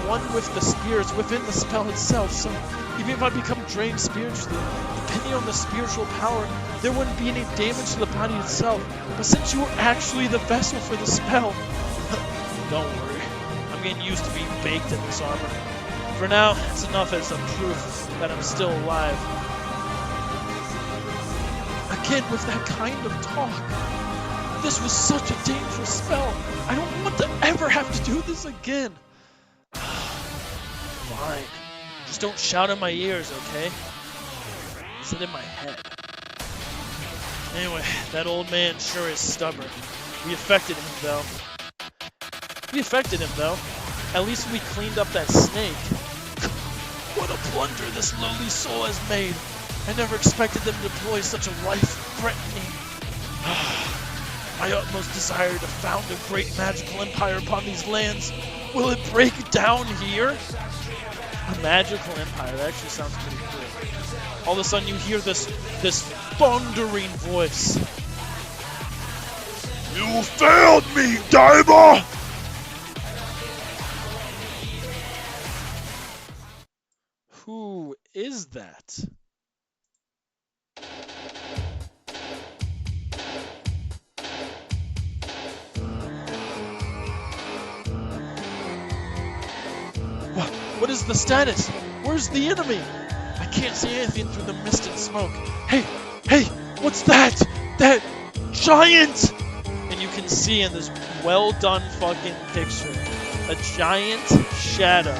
one with the spirits within the spell itself. So even if I become drained spiritually, depending on the spiritual power, there wouldn't be any damage to the body itself. But since you were actually the vessel for the spell, don't worry. I'm getting used to being baked in this armor. For now, it's enough as a proof that I'm still alive. Again with that kind of talk. This was such a dangerous spell. I don't want to ever have to do this again. Fine. Just don't shout in my ears, okay? Is it in my head? Anyway, that old man sure is stubborn. We affected him, though. At least we cleaned up that snake. What a plunder this lowly soul has made. I never expected them to deploy such a life-threatening... My utmost desire to found a great magical empire upon these lands. Will it break down here? A magical empire, that actually sounds pretty cool. All of a sudden you hear this thundering voice. You failed me, Daiba! Who is that? What is the status? Where's the enemy? I can't see anything through the mist and smoke. Hey, what's that? That giant! And you can see in this well done fucking picture, a giant shadow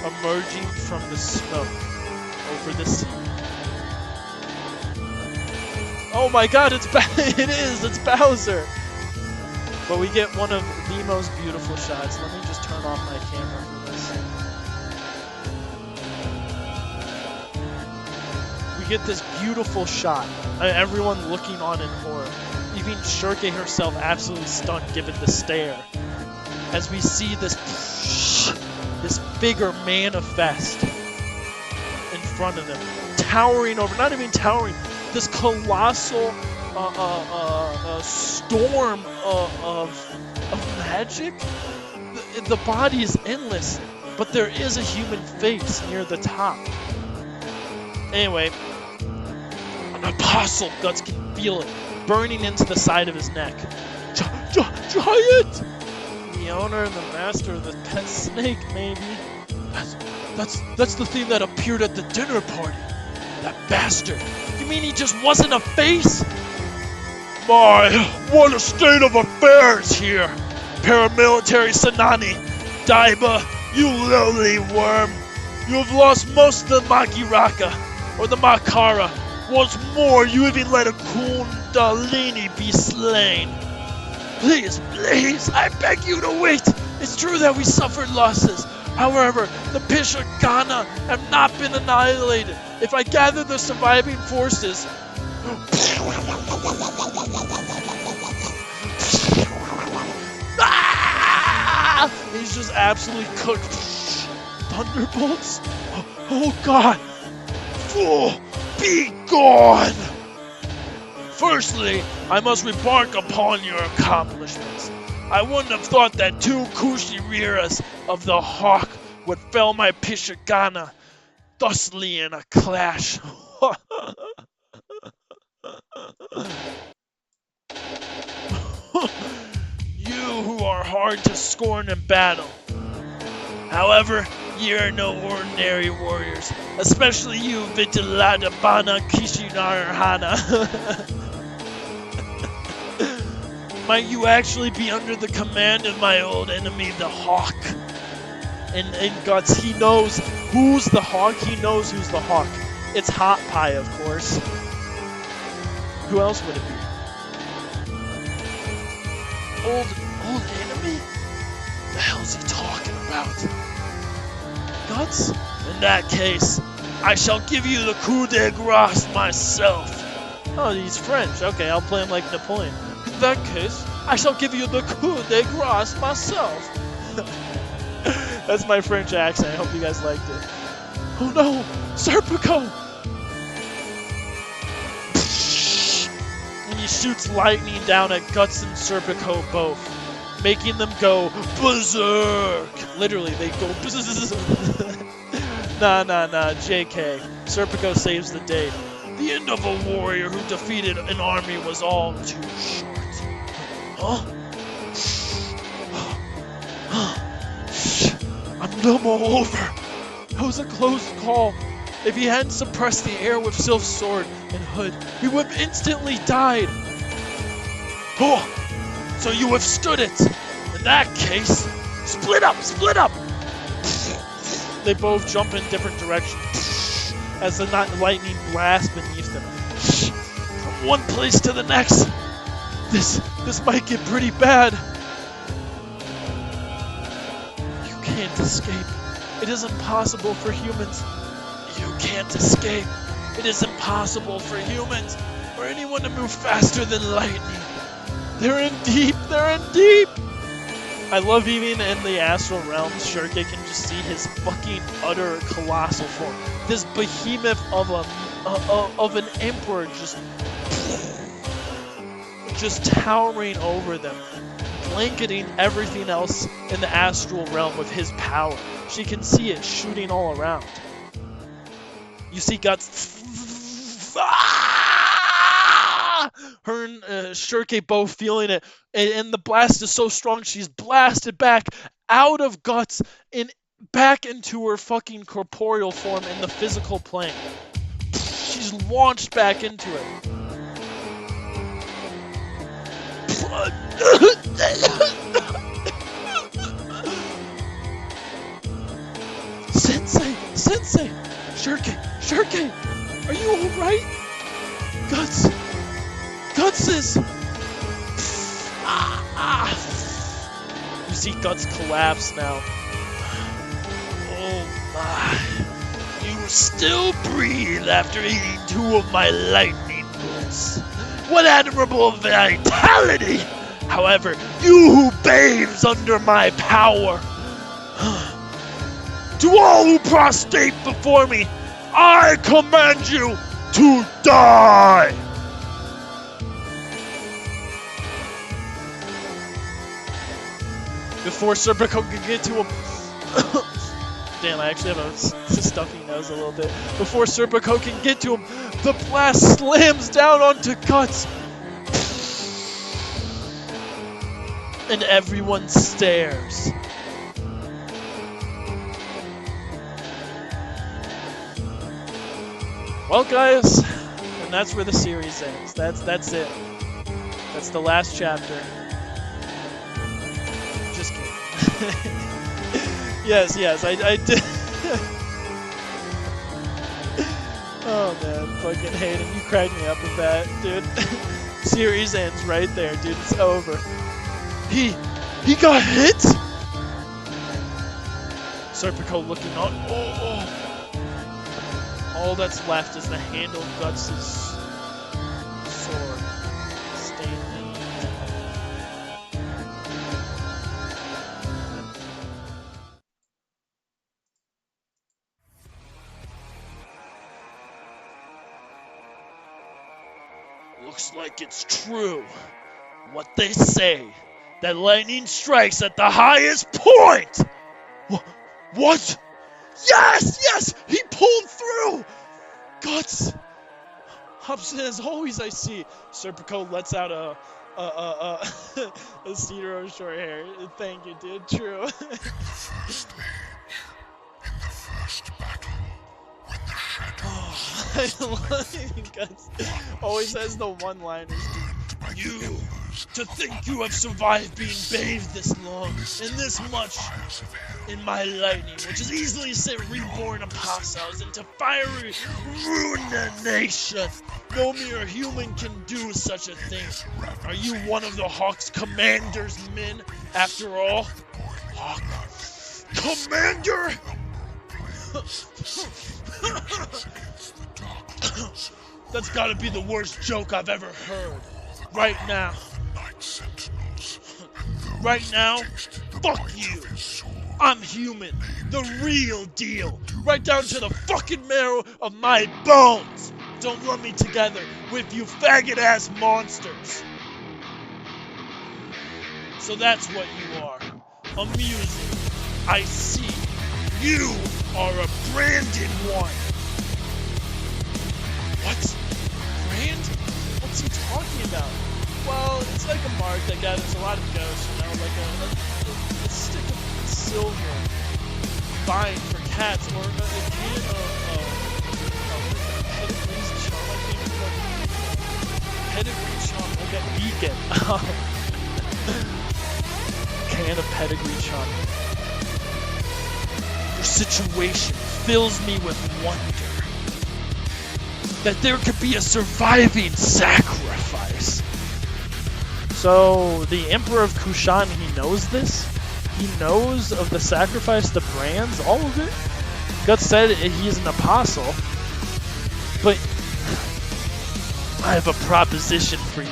emerging from the smoke over the sea. Oh my god, it's Bowser! But we get one of the most beautiful shots. Let me just turn off my camera for this. We get this beautiful shot. Everyone looking on in horror. Even Schierke herself absolutely stunned given the stare. As we see this figure manifest in front of them. Towering over, not even towering, this colossal storm of magic. The body is endless, but there is a human face near the top. Anyway, an apostle Guts can feel it burning into the side of his neck. Giant! The owner and the master of the pet snake, maybe. That's the thing that appeared at the dinner party. That bastard. You mean he just wasn't a face? My, what a state of affairs here. Paramilitary Sanani. Daiba, you lowly worm. You have lost most of the Makiraka, or the Makara. Once more, you even let a Kundalini be slain. Please, I beg you to wait. It's true that we suffered losses. However, the Pishagana have not been annihilated. If I gather the surviving forces... He's just absolutely cooked. Thunderbolts? Oh god! Fool! Be gone! Firstly, I must remark upon your accomplishments. I wouldn't have thought that two Kushiriras of the Hawk would fell my Pishagana thusly in a clash. You who are hard to scorn in battle. However, ye are no ordinary warriors, especially you, Vitiladabana Kishinarhana. Might you actually be under the command of my old enemy, the Hawk? And Guts, he knows who's the Hawk, he knows who's the Hawk. It's Hot Pie, of course. Who else would it be? Old enemy? The hell's he talking about? Guts? In that case, I shall give you the coup de grace myself. Oh, he's French. Okay, I'll play him like Napoleon. In that case, I shall give you the coup de grace myself. That's my French accent. I hope you guys liked it. Oh no! Serpico! And he shoots lightning down at Guts and Serpico both, making them go berserk. Literally, they go berserk. Nah, JK. Serpico saves the day. The end of a warrior who defeated an army was all too short. Huh? I'm numb all over. That was a close call. If he hadn't suppressed the air with Sylph's sword and hood, we would have instantly died. Oh, so you withstood it. In that case, split up. They both jump in different directions as the lightning blasts beneath them. From one place to the next. This might get pretty bad. You can't escape. It is impossible for humans. You can't escape. It is impossible for humans or anyone to move faster than lightning. They're in deep. They're in deep. I love even in the astral realm, Schierke can just see his fucking utter colossal form. This behemoth of an emperor just towering over them, blanketing everything else in the astral realm with his power. She can see it shooting all around. You see Guts. Her and Schierke both feeling it, and the blast is so strong she's blasted back out of Guts and back into her fucking corporeal form in the physical plane. She's launched back into it. Sensei, Schierke, are you all right? Guts is... You see Guts collapse now. Oh my. You still breathe after eating 2 of my lightning bolts. What admirable vitality! However, you who bathes under my power. To all who prostrate before me, I command you to die! Before Serpico can get to him... Damn, I actually have a stuffy nose a little bit. Before Serpico can get to him, the blast slams down onto Guts. And everyone stares. Well, guys, and that's where the series ends. That's it. That's the last chapter. Just kidding. yes, I did. Oh man, fucking Hayden, you cracked me up with that, dude. Series ends right there, dude. It's over. He got hit. Serpico looking on. Oh. All that's left is the handle of Guts' sword. Standing Looks like it's true. What they say. That lightning strikes at the highest point! What? Yes! He pulled through! Guts! As always I see. Serpico lets out a cedar of short hair. Thank you, dude. True. In the first age, in the first battle, when the shadows... I love Guts. Always has the one-liners, dude. You, to think you have survived being bathed this long, and this much in my lightning, which has easily sent reborn apostles into fiery ruin the nation. No mere human can do such a thing. Are you one of the Hawk's commander's men, after all? Hawk Commander? That's gotta be the worst joke I've ever heard. Right now. Right now? Fuck you. I'm human. The real deal. Right down to the fucking marrow of my bones. Don't lump me together with you faggot-ass monsters. So that's what you are. Amusing. I see. You are a branded one. What? Brand? What's he talking about? Well, it's like a mark that gathers a lot of ghosts, you know, like a stick of silver bind for cats, or a can of Pedigree's charm, I think it's called. Pedigree charm, like a beacon. Can of Pedigree charm. The situation fills me with wonder that there could be a surviving sacrifice. So the Emperor of Kushan, he knows this? He knows of the sacrifice, the brands, all of it? God said he is an apostle, but I have a proposition for you.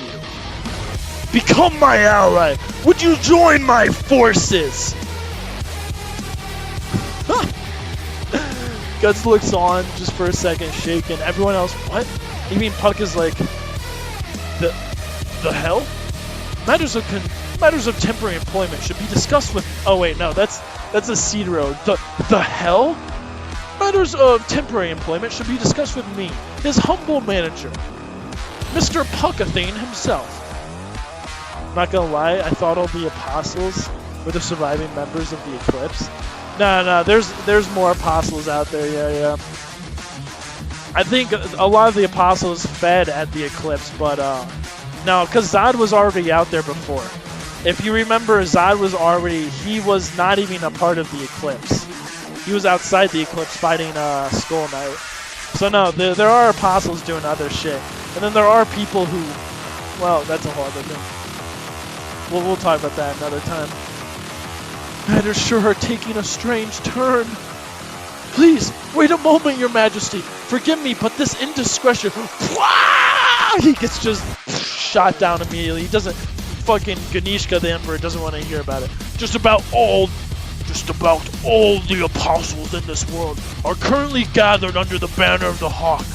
Become my ally! Would you join my forces? Guts looks on just for a second, shaken. Everyone else, what? You mean Puck is like, the hell? Matters of temporary employment should be discussed with. Oh wait, no, that's a Cedro. The hell? Matters of temporary employment should be discussed with me, his humble manager, Mr. Puckathane himself. I'm not gonna lie, I thought all the apostles were the surviving members of the Eclipse. No, there's more apostles out there. Yeah. I think a lot of the apostles fed at the Eclipse, but no, because Zod was already out there before. If you remember, he was not even a part of the Eclipse. He was outside the Eclipse fighting Skull Knight. So no, there are apostles doing other shit. And then there are people who, well, that's a whole other thing. We'll talk about that another time. Matters sure are taking a strange turn. Please, wait a moment, Your Majesty. Forgive me, but this indiscretion... He gets just shot down immediately. He doesn't... Fucking Ganishka, the Emperor, doesn't want to hear about it. Just about all the apostles in this world are currently gathered under the banner of the Hawk.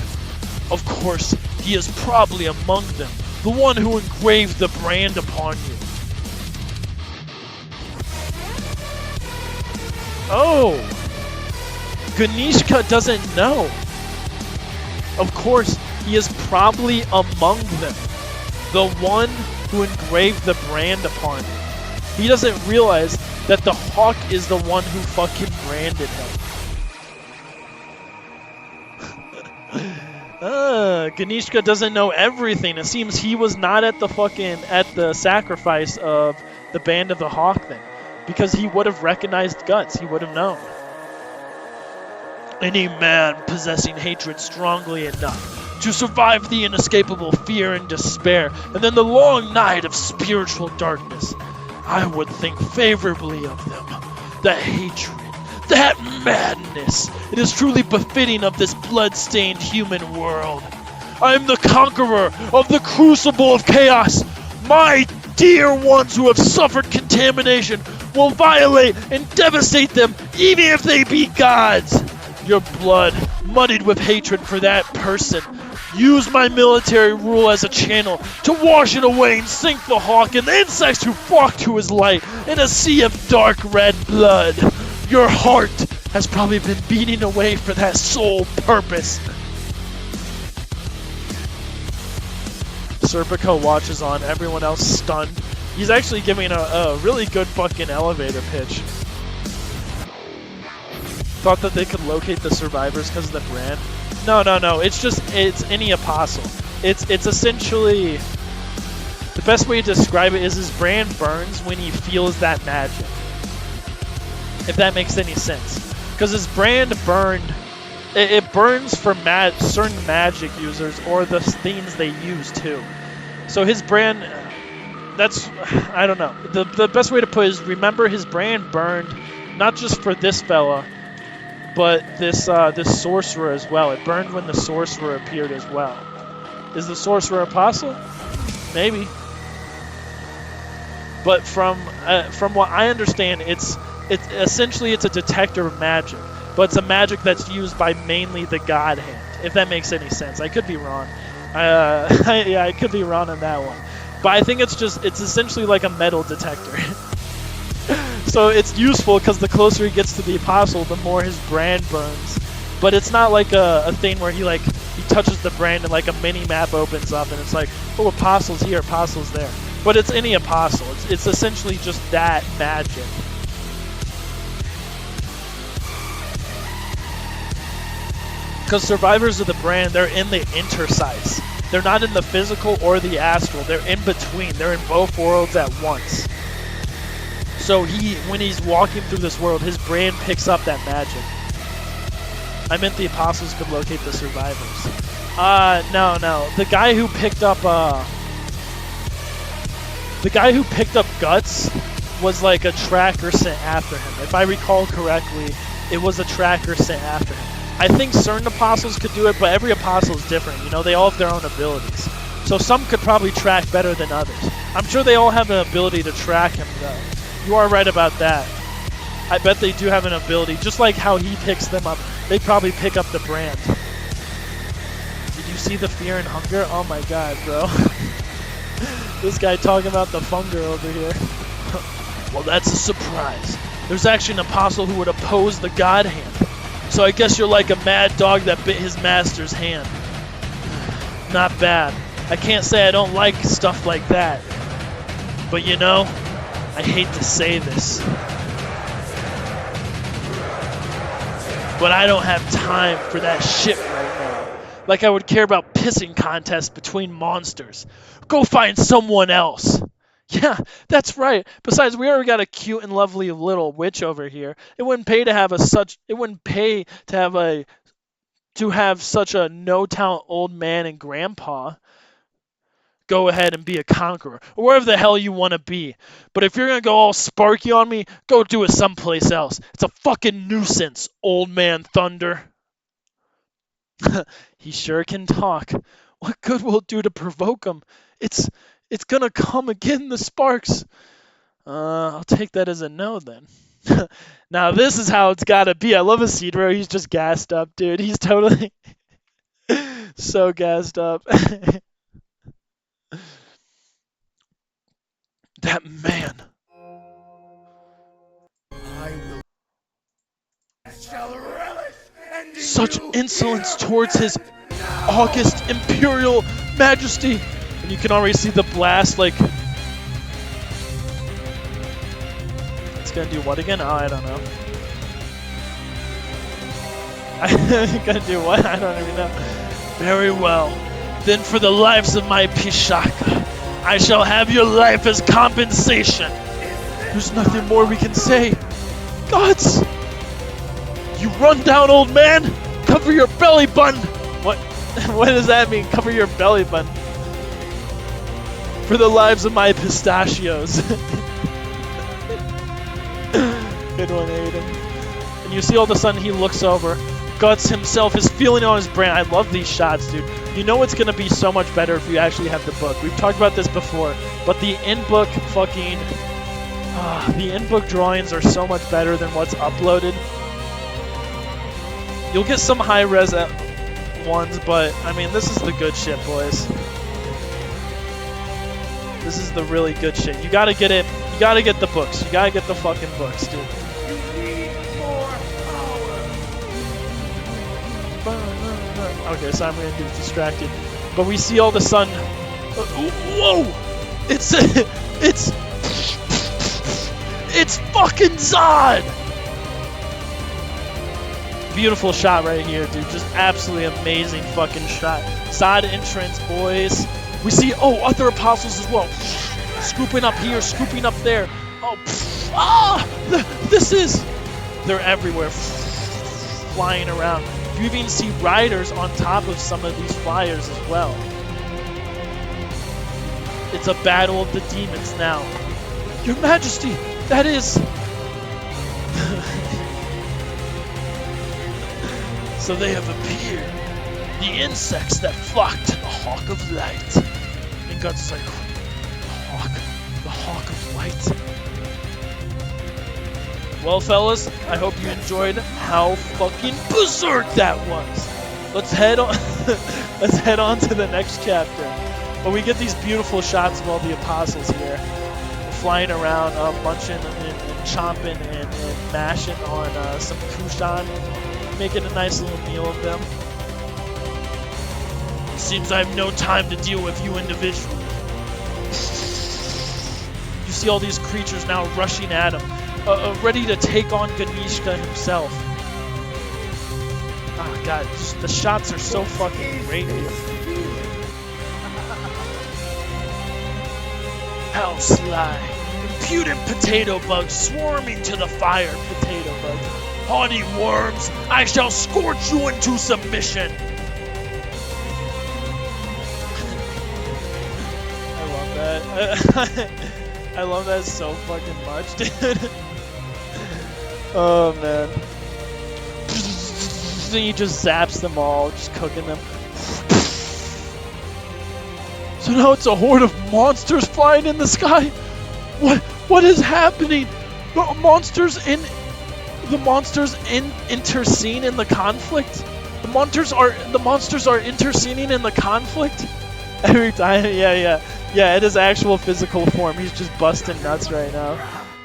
Of course, he is probably among them, the one who engraved the brand upon you. Oh! Ganishka doesn't know. Of course, he is probably among them, the one who engraved the brand upon him. He doesn't realize that the Hawk is the one who fucking branded him. Ganishka doesn't know everything. It seems he was not at the sacrifice of the Band of the Hawk then, because he would have recognized Guts. He would have known. Any man possessing hatred strongly enough to survive the inescapable fear and despair, and then the long night of spiritual darkness, I would think favorably of them. That hatred, that madness, it is truly befitting of this blood-stained human world. I am the conqueror of the crucible of chaos. My dear ones who have suffered contamination will violate and devastate them, even if they be gods. Your blood, muddied with hatred for that person, use my military rule as a channel to wash it away and sink the Hawk and the insects who flock to his light in a sea of dark red blood. Your heart has probably been beating away for that sole purpose. Serpico watches on, everyone else stunned. He's actually giving a really good fucking elevator pitch. Thought that they could locate the survivors because of the brand. No. It's any apostle. It's essentially, the best way to describe it is his brand burns when he feels that magic. If that makes any sense. Because his brand burned, it burns for certain magic users or the things they use too. So his brand, I don't know. The best way to put it is, remember his brand burned not just for this fella, but this sorcerer as well. It burned when the sorcerer appeared as well. Is the sorcerer apostle? Maybe. But from what I understand, it's essentially a detector of magic, but it's a magic that's used by mainly the God Hand. If that makes any sense, I could be wrong. I could be wrong on that one. But I think it's essentially like a metal detector. So it's useful because the closer he gets to the apostle, the more his brand burns. But it's not like a thing where he touches the brand and like a mini map opens up and it's like, oh, apostles here, apostles there. But it's any apostle. It's essentially just that magic. Because survivors of the brand, they're in the intersites. They're not in the physical or the astral. They're in between. They're in both worlds at once. So when he's walking through this world, his brain picks up that magic. I meant the apostles could locate the survivors. No. The guy who picked up Guts was like a tracker sent after him. If I recall correctly, it was a tracker sent after him. I think certain apostles could do it, but every apostle is different. You know, they all have their own abilities. So some could probably track better than others. I'm sure they all have an ability to track him, though. You are right about that. I bet they do have an ability, just like how he picks them up. They probably pick up the brand. Did you see the fear and hunger? Oh my god, bro. This guy talking about the funger over here. Well, that's a surprise. There's actually an apostle who would oppose the god hand. So I guess you're like a mad dog that bit his master's hand. Not bad. I can't say I don't like stuff like that. But you know, I hate to say this, but I don't have time for that shit right now. Like I would care about pissing contests between monsters. Go find someone else. Yeah, that's right. Besides, we already got a cute and lovely little witch over here. It wouldn't pay to have such a no-talent old man and grandpa. Go ahead and be a conqueror, or wherever the hell you want to be. But if you're going to go all sparky on me, go do it someplace else. It's a fucking nuisance, old man Thunder. He sure can talk. What good will it do to provoke him? It's going to come again, the sparks. I'll take that as a no then. Now this is how it's got to be. I love Isidro. He's just gassed up, dude. He's totally so gassed up. That man. Such insolence towards his august imperial majesty. And you can already see the blast, like... It's gonna do what again? Oh, I don't know. It's gonna do what? I don't even know. Very well. Then for the lives of my Pishaka, I shall have your life as compensation. There's nothing more we can say. Gods! You run down, old man! Cover your belly button! What? What does that mean? Cover your belly button. For the lives of my pistachios. Good one, Aiden. And you see all of a sudden he looks over. Guts himself is feeling on his brain. I love these shots, dude. You know it's going to be so much better if you actually have the book. We've talked about this before, but the in-book fucking... the in-book drawings are so much better than what's uploaded. You'll get some high-res ones, but, I mean, this is the good shit, boys. This is the really good shit. You gotta get it. You gotta get the books. You gotta get the fucking books, dude. Okay, so I'm gonna get distracted. But we see all of a sudden... whoa! It's fucking Zod! Beautiful shot right here, dude. Just absolutely amazing fucking shot. Zod entrance, boys. We see, other apostles as well. Scooping up here, scooping up there. They're everywhere. Flying around. You even see riders on top of some of these flyers as well. It's a battle of the demons now. Your Majesty, that is... So they have appeared. The insects that flock to the Hawk of Light. And Guts is like, the Hawk of Light. Well, fellas, I hope you enjoyed how fucking berserk that was. Let's head on. Let's head on to the next chapter. But we get these beautiful shots of all the apostles here, flying around, munching and chomping and mashing on some Kushan, making a nice little meal of them. Seems I have no time to deal with you individually. You see all these creatures now rushing at him. Ready to take on Ganishka himself. Oh god, just, the shots are so fucking great here. How sly, impudent potato bugs swarming to the fire, potato bugs. Haughty worms, I shall scorch you into submission. I love that. I love that so fucking much, dude. Oh man. Then he just zaps them all, just cooking them. So now it's a horde of monsters flying in the sky. What is happening? The monsters intercede in the conflict. The monsters are interceding in the conflict. Every time, yeah. It is actual physical form. He's just busting nuts right now.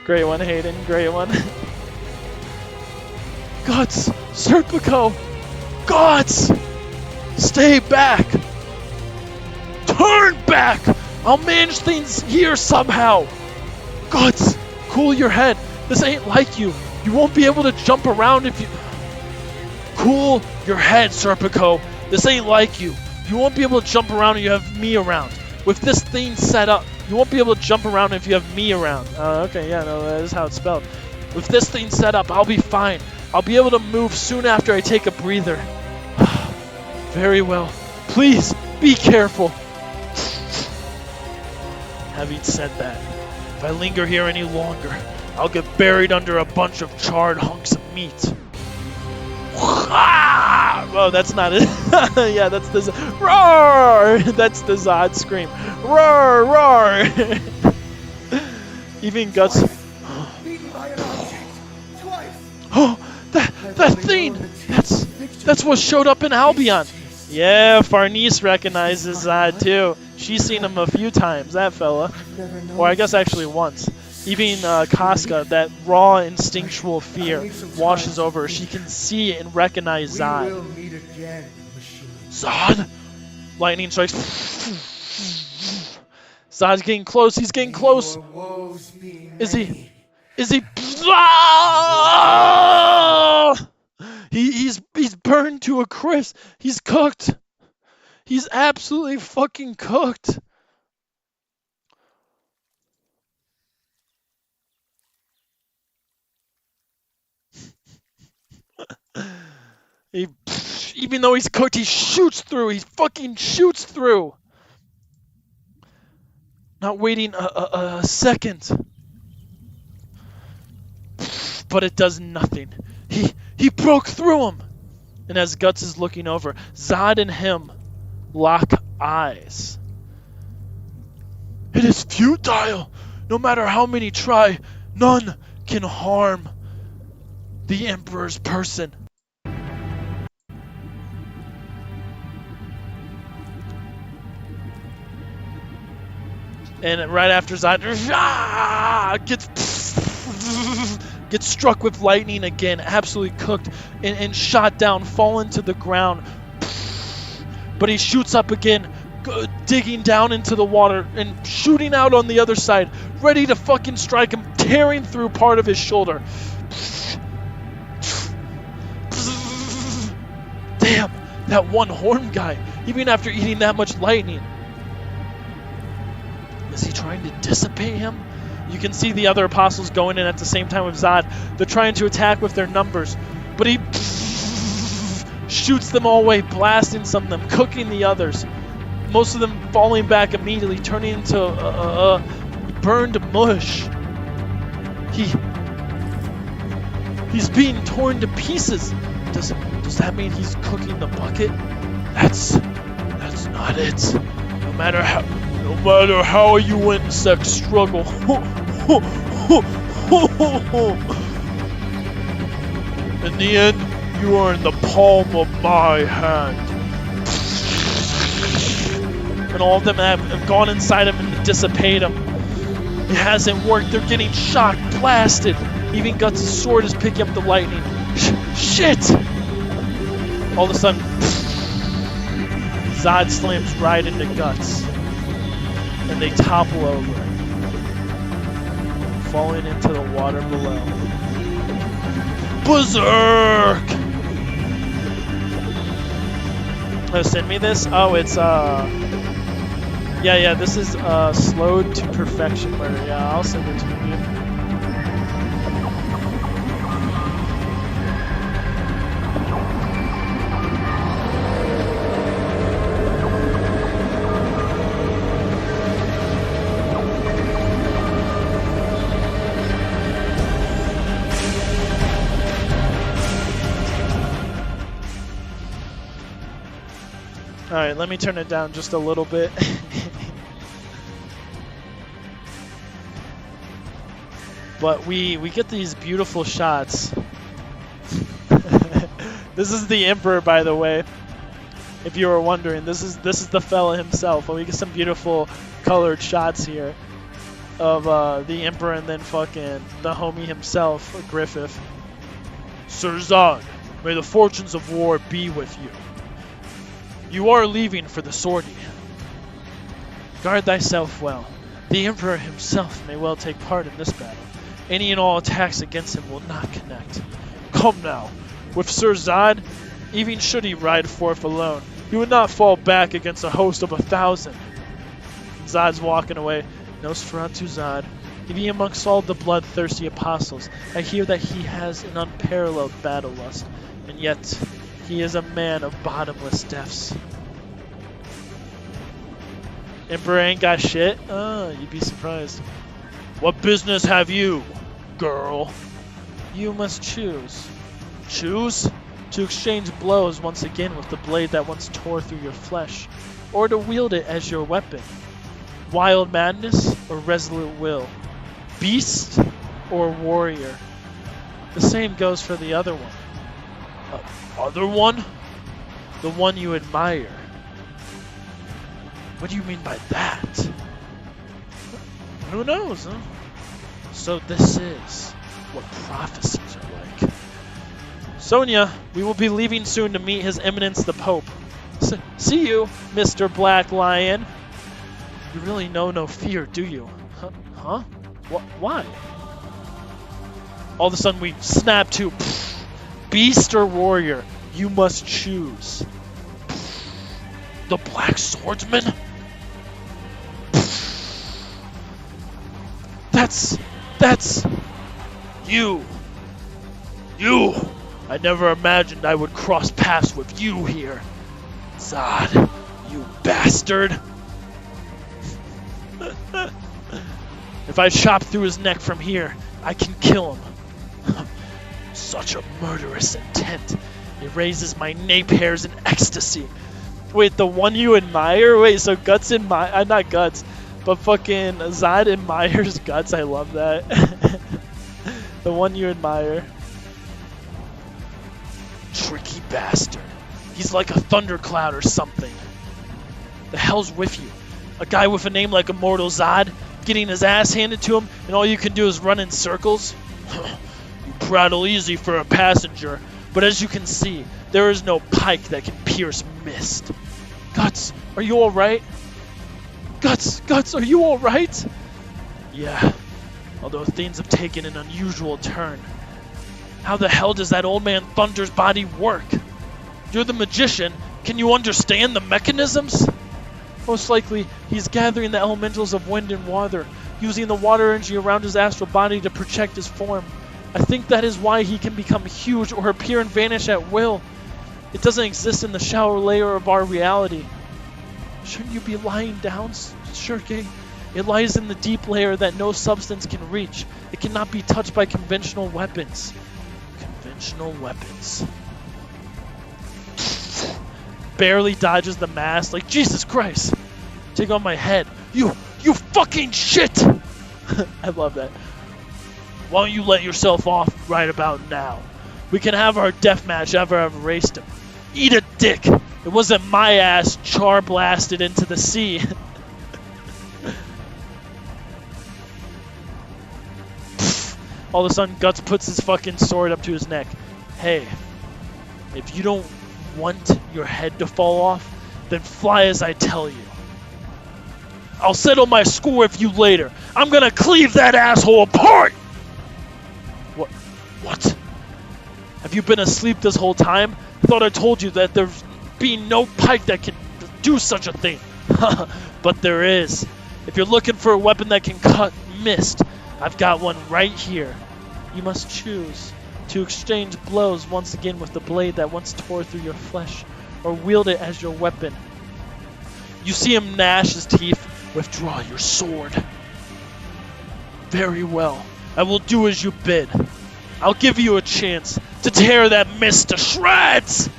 Great one, Hayden. Great one. Guts, Serpico, Guts, stay back. Turn back. I'll manage things here somehow. Guts, cool your head. This ain't like you. You won't be able to jump around if you... Cool your head, Serpico. This ain't like you. You won't be able to jump around if you have me around. With this thing set up, you won't be able to jump around if you have me around. Okay, yeah, no, that is how it's spelled. With this thing set up, I'll be fine. I'll be able to move soon after I take a breather. Very well. Please, be careful. Having said that, if I linger here any longer, I'll get buried under a bunch of charred hunks of meat. Oh, that's not it. Yeah, that's the roar. That's the Zod scream. Roar, roar. Even Guts. Oh, that thing. That's what showed up in Albion. Yeah, Farnese recognizes Zod too. She's seen him a few times, that fella. Or I guess actually once. Even Casca, that raw instinctual fear washes over her. She can see and recognize Zod. Zod? Lightning strikes. Zod's getting close. He's getting close. Is he? Ah! He's burned to a crisp. He's cooked. He's absolutely fucking cooked. Even though he's cooked, he shoots through. He fucking shoots through. Not waiting a second. But it does nothing. He broke through him. And as Guts is looking over, Zod and him lock eyes. It is futile. No matter how many try, none can harm the Emperor's person. And right after Zod gets struck with lightning again, absolutely cooked, and shot down, fallen to the ground. But he shoots up again, digging down into the water and shooting out on the other side, ready to fucking strike him, tearing through part of his shoulder. Damn, that one horn guy, even after eating that much lightning. Is he trying to dissipate him? You can see the other apostles going in at the same time with Zod. They're trying to attack with their numbers, but he shoots them all away, blasting some of them, cooking the others. Most of them falling back immediately, turning into burned mush. He's being torn to pieces. Does that mean he's cooking the bucket? That's not it. No matter how you insects struggle. In the end, you are in the palm of my hand. And all of them have gone inside him and to dissipate him. It hasn't worked. They're getting shocked, blasted. Even Guts' sword is picking up the lightning. Shit! All of a sudden, Zod slams right into Guts. And they topple over, falling into the water below. Berserk! Oh, send me this? Oh, it's Yeah, this is slowed to perfection murder. Yeah, I'll send it to you. Alright, let me turn it down just a little bit. But we get these beautiful shots. This is the Emperor, by the way. If you were wondering, this is the fella himself. And we get some beautiful colored shots here of the Emperor and then fucking the homie himself, Griffith. Sir Zod, may the fortunes of war be with you. You are leaving for the sortie. Guard thyself well. The Emperor himself may well take part in this battle. Any and all attacks against him will not connect. Come now, with Sir Zod, even should he ride forth alone, he would not fall back against a host of 1,000. Zod's walking away. Nosferatu Zod. Even amongst all the bloodthirsty apostles, I hear that he has an unparalleled battle lust, and yet he is a man of bottomless depths. Emperor ain't got shit? You'd be surprised. What business have you, girl? You must choose. Choose? To exchange blows once again with the blade that once tore through your flesh, or to wield it as your weapon. Wild madness or resolute will. Beast or warrior. The same goes for the other one. Other one? The one you admire. What do you mean by that? Who knows, huh? So this is what prophecies are like. Sonia, we will be leaving soon to meet His Eminence the Pope. See you, Mr. Black Lion. You really know no fear, do you? Huh? Why? All of a sudden we snap to beast or warrior. You must choose. The Black Swordsman? That's you. I never imagined I would cross paths with you here. Zod, you bastard. If I chop through his neck from here, I can kill him. Such a murderous intent. It raises my nape hairs in ecstasy. Wait, the one you admire? Wait, so Guts not Guts, but fucking Zod admires Guts. I love that. The one you admire. Tricky bastard. He's like a thundercloud or something. The hell's with you? A guy with a name like Immortal Zod getting his ass handed to him, and all you can do is run in circles? You prattle easy for a passenger, but as you can see, there is no pike that can pierce mist. Guts, are you alright? Guts, are you alright? Yeah, although things have taken an unusual turn. How the hell does that old man Thunder's body work? You're the magician. Can you understand the mechanisms? Most likely, he's gathering the elementals of wind and water, using the water energy around his astral body to project his form. I think that is why he can become huge or appear and vanish at will. It doesn't exist in the shallow layer of our reality. Shouldn't you be lying down, Schierke? It lies in the deep layer that no substance can reach. It cannot be touched by conventional weapons. Conventional weapons. Barely dodges the mask, like, Jesus Christ! Take on my head. You fucking shit! I love that. Why don't you let yourself off right about now? We can have our death match after I've erased him. Eat a dick! It wasn't my ass char blasted into the sea. All of a sudden, Guts puts his fucking sword up to his neck. Hey, if you don't want your head to fall off, then fly as I tell you. I'll settle my score with you later. I'm gonna cleave that asshole apart! What? Have you been asleep this whole time? I thought I told you that there's been no pike that can do such a thing. But there is. If you're looking for a weapon that can cut mist, I've got one right here. You must choose to exchange blows once again with the blade that once tore through your flesh, or wield it as your weapon. You see him gnash his teeth. Withdraw your sword. Very well. I will do as you bid. I'll give you a chance to tear that mist to shreds!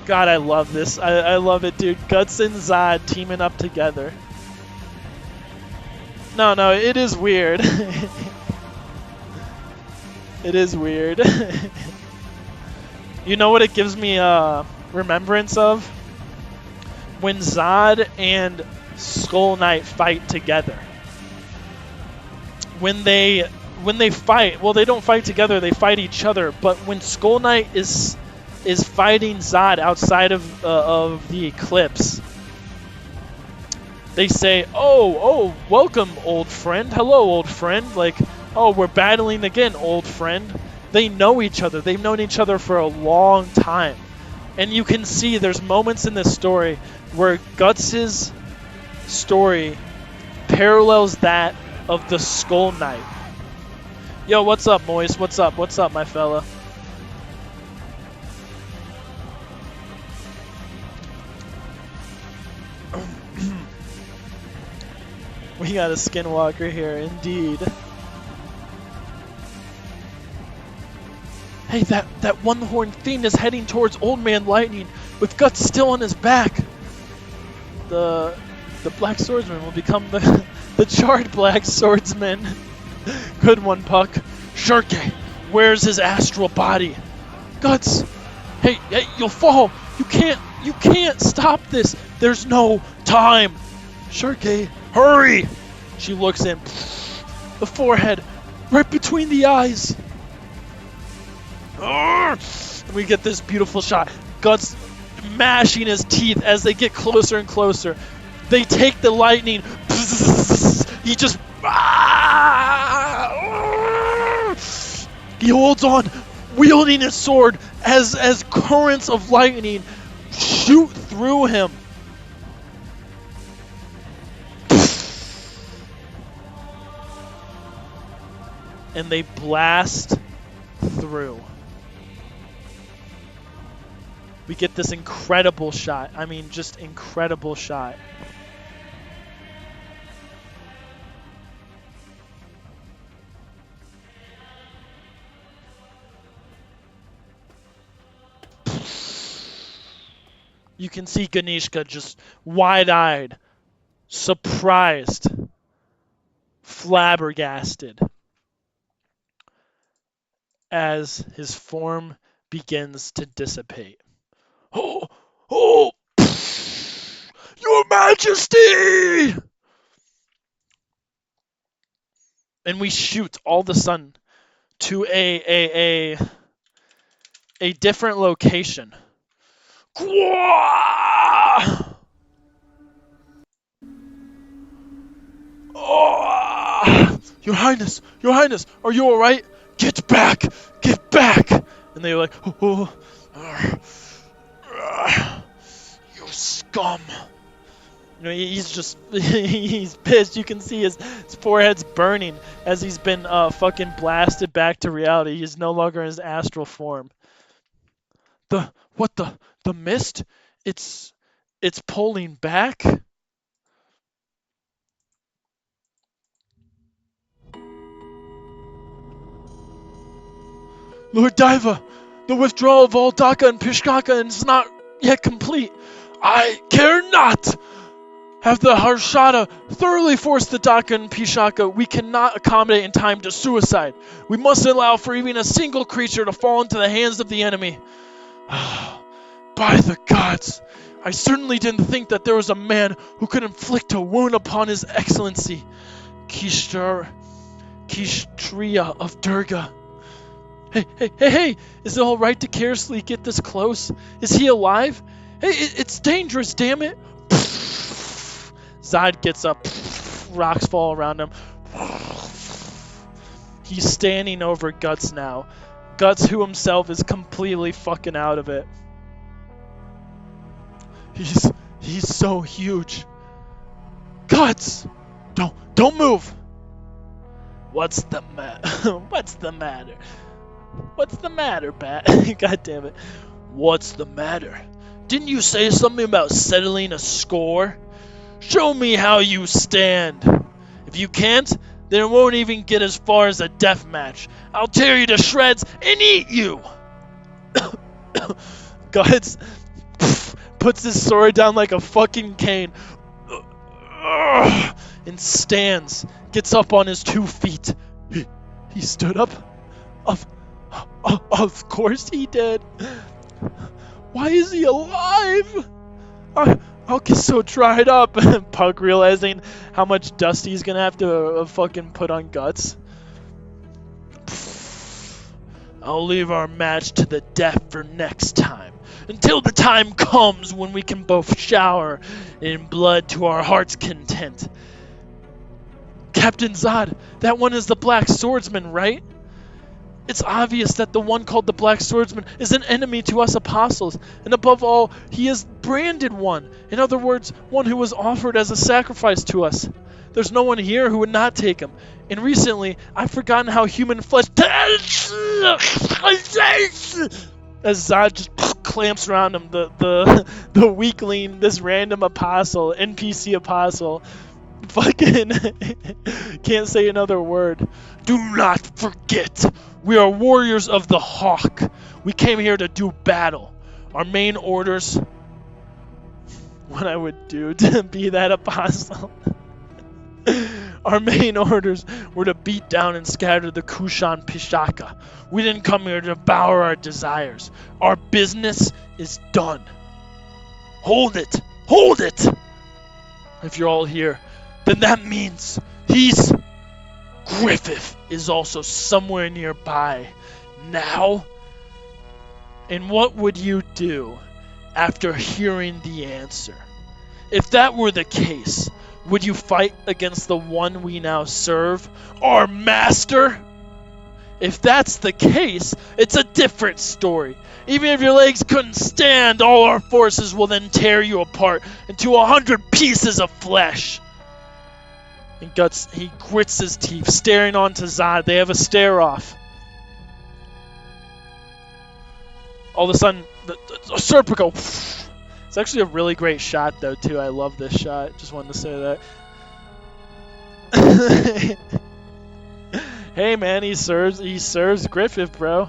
God, I love this. I love it, dude. Guts and Zod teaming up together. No, it is weird. It is weird. You know what it gives me remembrance of? When Zod and Skull Knight fight together. When they fight, well, they don't fight together, they fight each other. But when Skull Knight is fighting Zod outside of the eclipse, they say, "Oh, welcome, old friend. Hello, old friend." Like, "Oh, we're battling again, old friend." They know each other. They've known each other for a long time. And you can see there's moments in this story where Guts' story parallels that of the Skull Knight. Yo, what's up, Moise? What's up? What's up, my fella? We got a skinwalker here, indeed. Hey, that one-horned fiend is heading towards Old Man Lightning with Guts still on his back. The Black Swordsman will become the charred Black Swordsman. Good one, Puck. Schierke, where's his astral body? Guts, hey, you'll fall. You can't stop this. There's no time. Schierke, hurry. She looks in. The forehead, right between the eyes. We get this beautiful shot. Guts mashing his teeth as they get closer and closer. They take the lightning. He just... He holds on, wielding his sword as currents of lightning shoot through him. And they blast through. We get this incredible shot. I mean, just incredible shot. You can see Ganishka just wide-eyed, surprised, flabbergasted as his form begins to dissipate. Oh, Your Majesty! And we shoot all of a sudden to a different location. Oh, Your Highness, are you all right? Get back! And they were like, you scum. You know, he's just, he's pissed. You can see his forehead's burning as he's been fucking blasted back to reality. He's no longer in his astral form. The mist? It's pulling back? Lord Diva, the withdrawal of all Daka and Pishkaka is not yet complete. I care not. Have the Harshada thoroughly forced the Daka and Pishaka, we cannot accommodate in time to suicide. We must allow for even a single creature to fall into the hands of the enemy. By the gods, I certainly didn't think that there was a man who could inflict a wound upon His Excellency, Kshatriya of Durga. Hey, is it alright to carelessly get this close? Is he alive? Hey, it's dangerous, damn it. Zod gets up, rocks fall around him. He's standing over Guts now. Guts, who himself is completely fucking out of it. He's so huge. Guts! Don't move! What's the What's the matter? What's the matter, Bat? God damn it. What's the matter? Didn't you say something about settling a score? Show me how you stand. If you can't, then it won't even get as far as a death match. I'll tear you to shreds and eat you! Guts puts his sword down like a fucking cane and stands, gets up on his 2 feet. He stood up? Of course he did. Why is he alive? I'll get so dried up. Pug realizing how much dust he's gonna have to fucking put on Guts. I'll leave our match to the death for next time. Until the time comes when we can both shower in blood to our heart's content. Captain Zod, that one is the Black Swordsman, right? It's obvious that the one called the Black Swordsman is an enemy to us apostles, and above all, he is branded one. In other words, one who was offered as a sacrifice to us. There's no one here who would not take him. And recently, I've forgotten how human flesh... As Zod just clamps around him, the weakling, this random apostle, NPC apostle, fucking can't say another word. Do not forget, we are warriors of the Hawk. We came here to do battle. Our main orders, what I would do to be that apostle. Our main orders were to beat down and scatter the Kushan Pishaka. We didn't come here to devour our desires. Our business is done. Hold it! Hold it! If you're all here, then that means he's... Griffith is also somewhere nearby. Now? And what would you do after hearing the answer? If that were the case, would you fight against the one we now serve, our master? If that's the case, it's a different story. Even if your legs couldn't stand, all our forces will then tear you apart into 100 pieces of flesh. And Guts, he grits his teeth, staring onto Zod. They have a stare-off. All of a sudden, Serpico. It's actually a really great shot, though, too. I love this shot. Just wanted to say that. Hey, man, he serves Griffith, bro.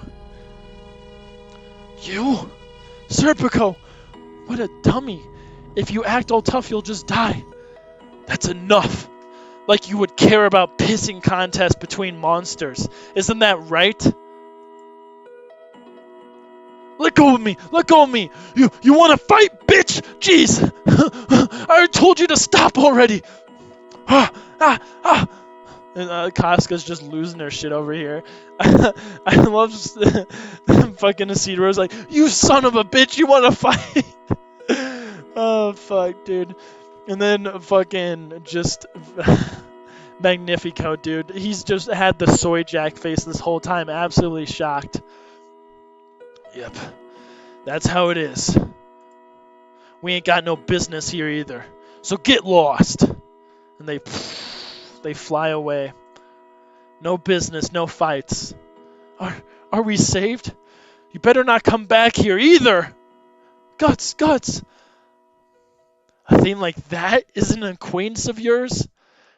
You? Serpico! What a dummy. If you act all tough, you'll just die. That's enough. Like you would care about pissing contests between monsters. Isn't that right? Let go of me! Let go of me! You wanna fight, bitch? Jeez! I told you to stop already! And Casca's just losing her shit over here. I love fucking Isidora's like, you son of a bitch, you wanna fight? Oh, fuck, dude. And then fucking just... Magnifico, dude. He's just had the soy jack face this whole time. Absolutely shocked. Yep. That's how it is. We ain't got no business here either. So get lost. And they fly away. No business, no fights. Are we saved? You better not come back here either. Guts. A thing like that is an acquaintance of yours?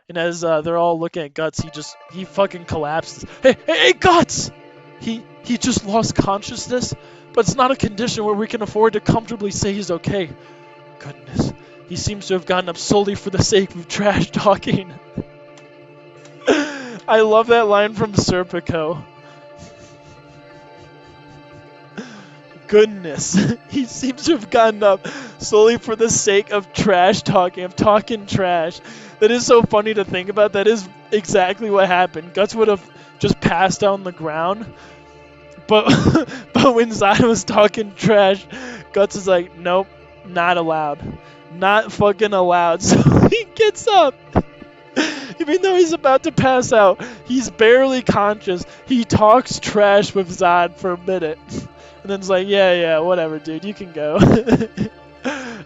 And as they're all looking at Guts, he fucking collapses. Hey, Guts! He just lost consciousness, but it's not a condition where we can afford to comfortably say he's okay. Goodness, he seems to have gotten up solely for the sake of trash talking. I love that line from Serpico. Goodness, he seems to have gotten up solely for the sake of trash talking, of talking trash. That is so funny to think about. That is exactly what happened. Guts would have just passed on the ground. But when Zod was talking trash, Guts is like, nope, not allowed. Not fucking allowed. So he gets up. Even though he's about to pass out, he's barely conscious. He talks trash with Zod for a minute. And then's like, yeah, whatever, dude, you can go.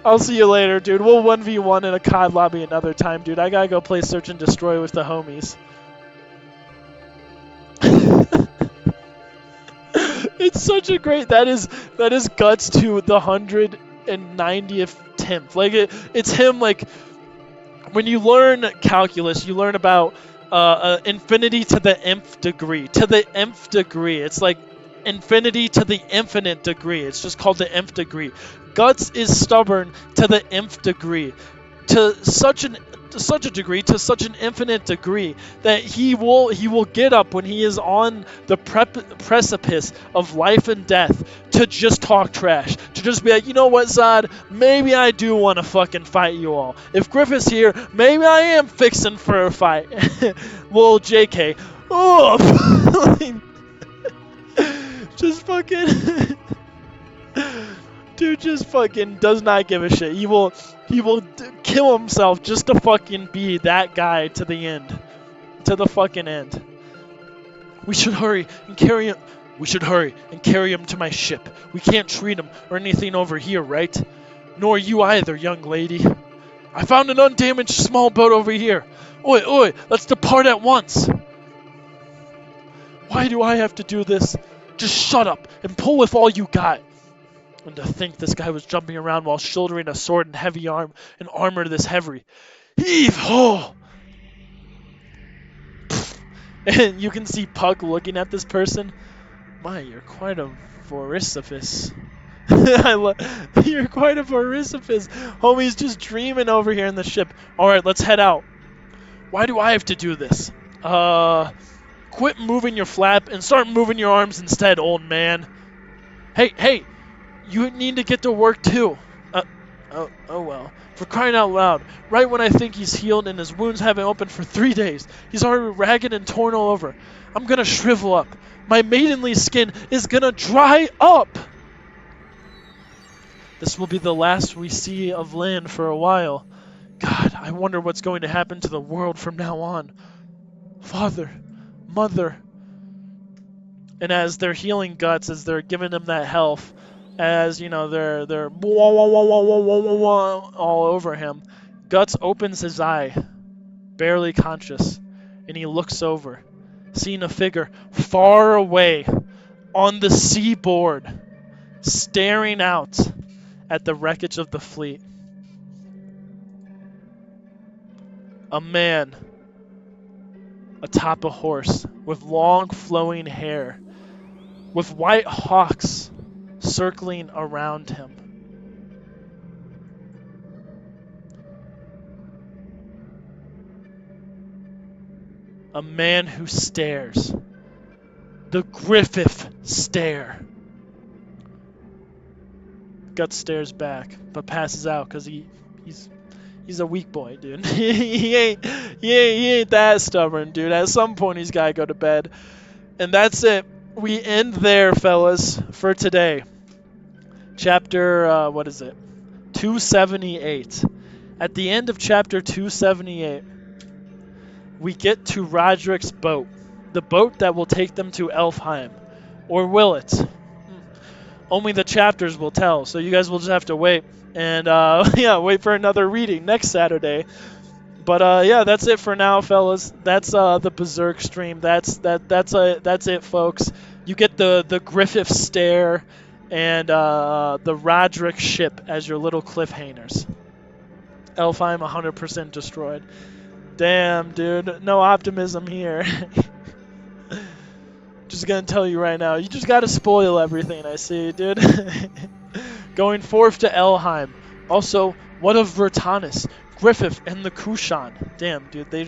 I'll see you later, dude. We'll 1v1 in a COD lobby another time, dude. I gotta go play Search and Destroy with the homies. It's such a great. That is guts to the 190th tenth. Like it's him. Like when you learn calculus, you learn about infinity to the nth degree. To the nth degree, it's like infinity to the infinite degree. It's just called the nth degree. Guts is stubborn to the nth degree, to such a degree, to such an infinite degree that he will get up when he is on the precipice of life and death to just talk trash, to just be like, you know what, Zod, maybe I do want to fucking fight you all. If Griffith's here, maybe I am fixing for a fight. Well, JK, oh, just fucking. Dude just fucking does not give a shit. He will kill himself just to fucking be that guy to the end. To the fucking end. We should hurry and carry him. We should hurry and carry him to my ship. We can't treat him or anything over here, right? Nor you either, young lady. I found an undamaged small boat over here. Oi, oi, let's depart at once. Why do I have to do this? Just shut up and pull with all you got. And to think this guy was jumping around while shouldering a sword and heavy armor this heavy. Heave ho! And you can see Puck looking at this person. My, you're quite a Vorisiphus. You're quite a Vorisiphus. Homie's just dreaming over here in the ship. Alright, let's head out. Why do I have to do this? Quit moving your flap and start moving your arms instead, old man. Hey! You need to get to work too. Oh well. For crying out loud. Right when I think he's healed and his wounds haven't opened for 3 days, he's already ragged and torn all over. I'm gonna shrivel up. My maidenly skin is gonna dry up. This will be the last we see of land for a while. God, I wonder what's going to happen to the world from now on. Father, Mother. And as they're healing Guts, as they're giving him that health, as you know they're all over him, Guts opens his eye, barely conscious, and he looks over, seeing a figure far away on the seaboard, staring out at the wreckage of the fleet. A man atop a horse with long flowing hair, with white hawks circling around him. A man who stares. The Griffith stare. Guts stares back, but passes out because he's a weak boy, dude. he ain't that stubborn, dude. At some point he's gotta go to bed. And that's it. We end there, fellas, for today. Chapter, 278. At the end of chapter 278, we get to Roderick's boat. The boat that will take them to Elfheim. Or will it? Only the chapters will tell, so you guys will just have to wait. And, wait for another reading next Saturday. But that's it for now, fellas. That's the Berserk stream. That's it, folks. You get the Griffith stare and the Roderick ship as your little cliffhangers. Elfheim 100% destroyed. Damn, dude. No optimism here. Just gonna tell you right now. You just gotta spoil everything I see, dude. Going forth to Elfheim. Also, what of Vertanis? Griffith and the Kushan. Damn, dude, they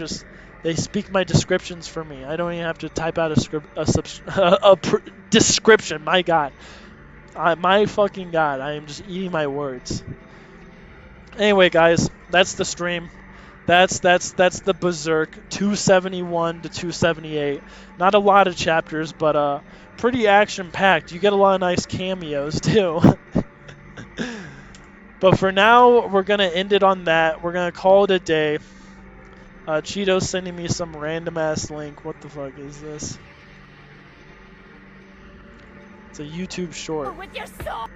speak my descriptions for me. I don't even have to type out a description. My God. My fucking God. I am just eating my words. Anyway, guys, that's the stream. That's the Berserk 271 to 278. Not a lot of chapters, but pretty action-packed. You get a lot of nice cameos, too. But for now, we're going to end it on that. We're going to call it a day. Cheeto's sending me some random-ass link. What the fuck is this? It's a YouTube short. With your soul.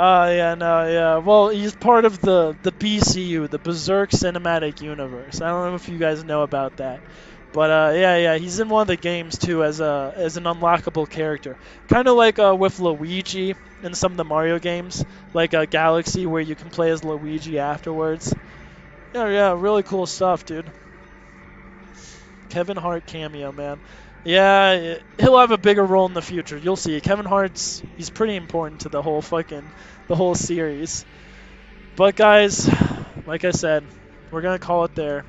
Yeah, no, yeah. Well, he's part of the BCU, the Berserk Cinematic Universe. I don't know if you guys know about that, but yeah, he's in one of the games too as an unlockable character, kind of like with Luigi in some of the Mario games, like Galaxy, where you can play as Luigi afterwards. Yeah, yeah, really cool stuff, dude. Kevin Hart cameo, man. Yeah, he'll have a bigger role in the future. You'll see. Kevin Hart's he's pretty important to the whole series. But guys, like I said, we're gonna call it there.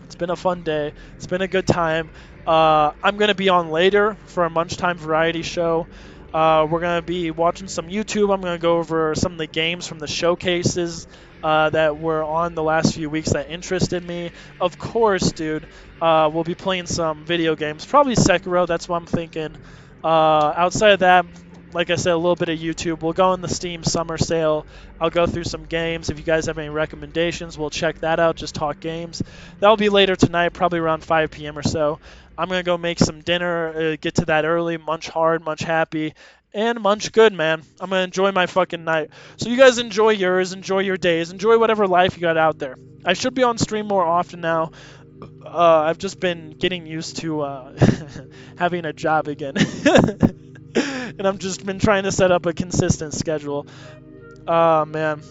It's been a fun day. It's been a good time. I'm gonna be on later for a lunchtime variety show. We're gonna be watching some YouTube. I'm gonna go over some of the games from the showcases that were on the last few weeks that interested me. Of course, dude, we'll be playing some video games. Probably Sekiro. That's what I'm thinking. Outside of that, like I said, a little bit of YouTube. We'll go in the Steam summer sale. I'll go through some games. If you guys have any recommendations, we'll check that out. Just talk games. That'll be later tonight, probably around 5 p.m. or so. I'm going to go make some dinner, get to that early, munch hard, munch happy, and munch good, man. I'm going to enjoy my fucking night. So you guys enjoy yours, enjoy your days, enjoy whatever life you got out there. I should be on stream more often now. I've just been getting used to having a job again. And I've just been trying to set up a consistent schedule. Man.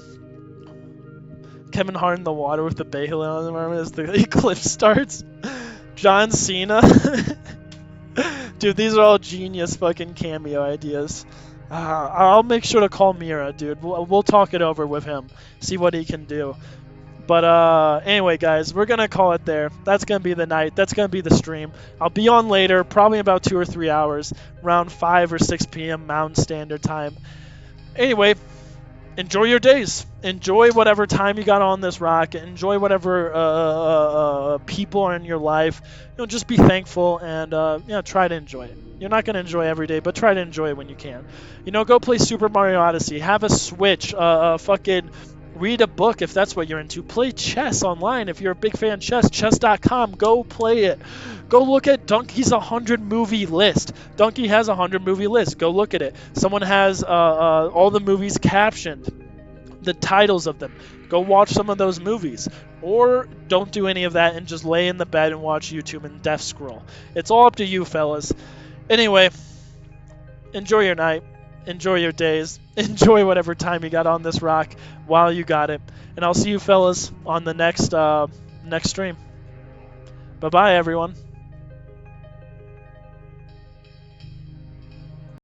Kevin Hart in the water with the Bay on the arm as the eclipse starts. John Cena. Dude, these are all genius fucking cameo ideas. I'll make sure to call Mira, dude. We'll talk it over with him. See what he can do. But anyway, guys, we're going to call it there. That's going to be the night. That's going to be the stream. I'll be on later, probably about 2 or 3 hours, around 5 or 6 p.m. Mountain Standard Time. Anyway, enjoy your days. Enjoy whatever time you got on this rock. Enjoy whatever people are in your life. Just be thankful and try to enjoy it. You're not going to enjoy every day, but try to enjoy it when you can. Go play Super Mario Odyssey. Have a Switch. Fucking read a book if that's what you're into. Play chess online if you're a big fan of chess. Chess.com. Go play it. Go look at Donkey's 100 movie list. Donkey has a 100 movie list. Go look at it. Someone has all the movies captioned, the titles of them. Go watch some of those movies. Or don't do any of that and just lay in the bed and watch YouTube and death scroll. It's all up to you, fellas. Anyway, enjoy your night. Enjoy your days. Enjoy whatever time you got on this rock while you got it. And I'll see you fellas on the next stream. Bye-bye, everyone.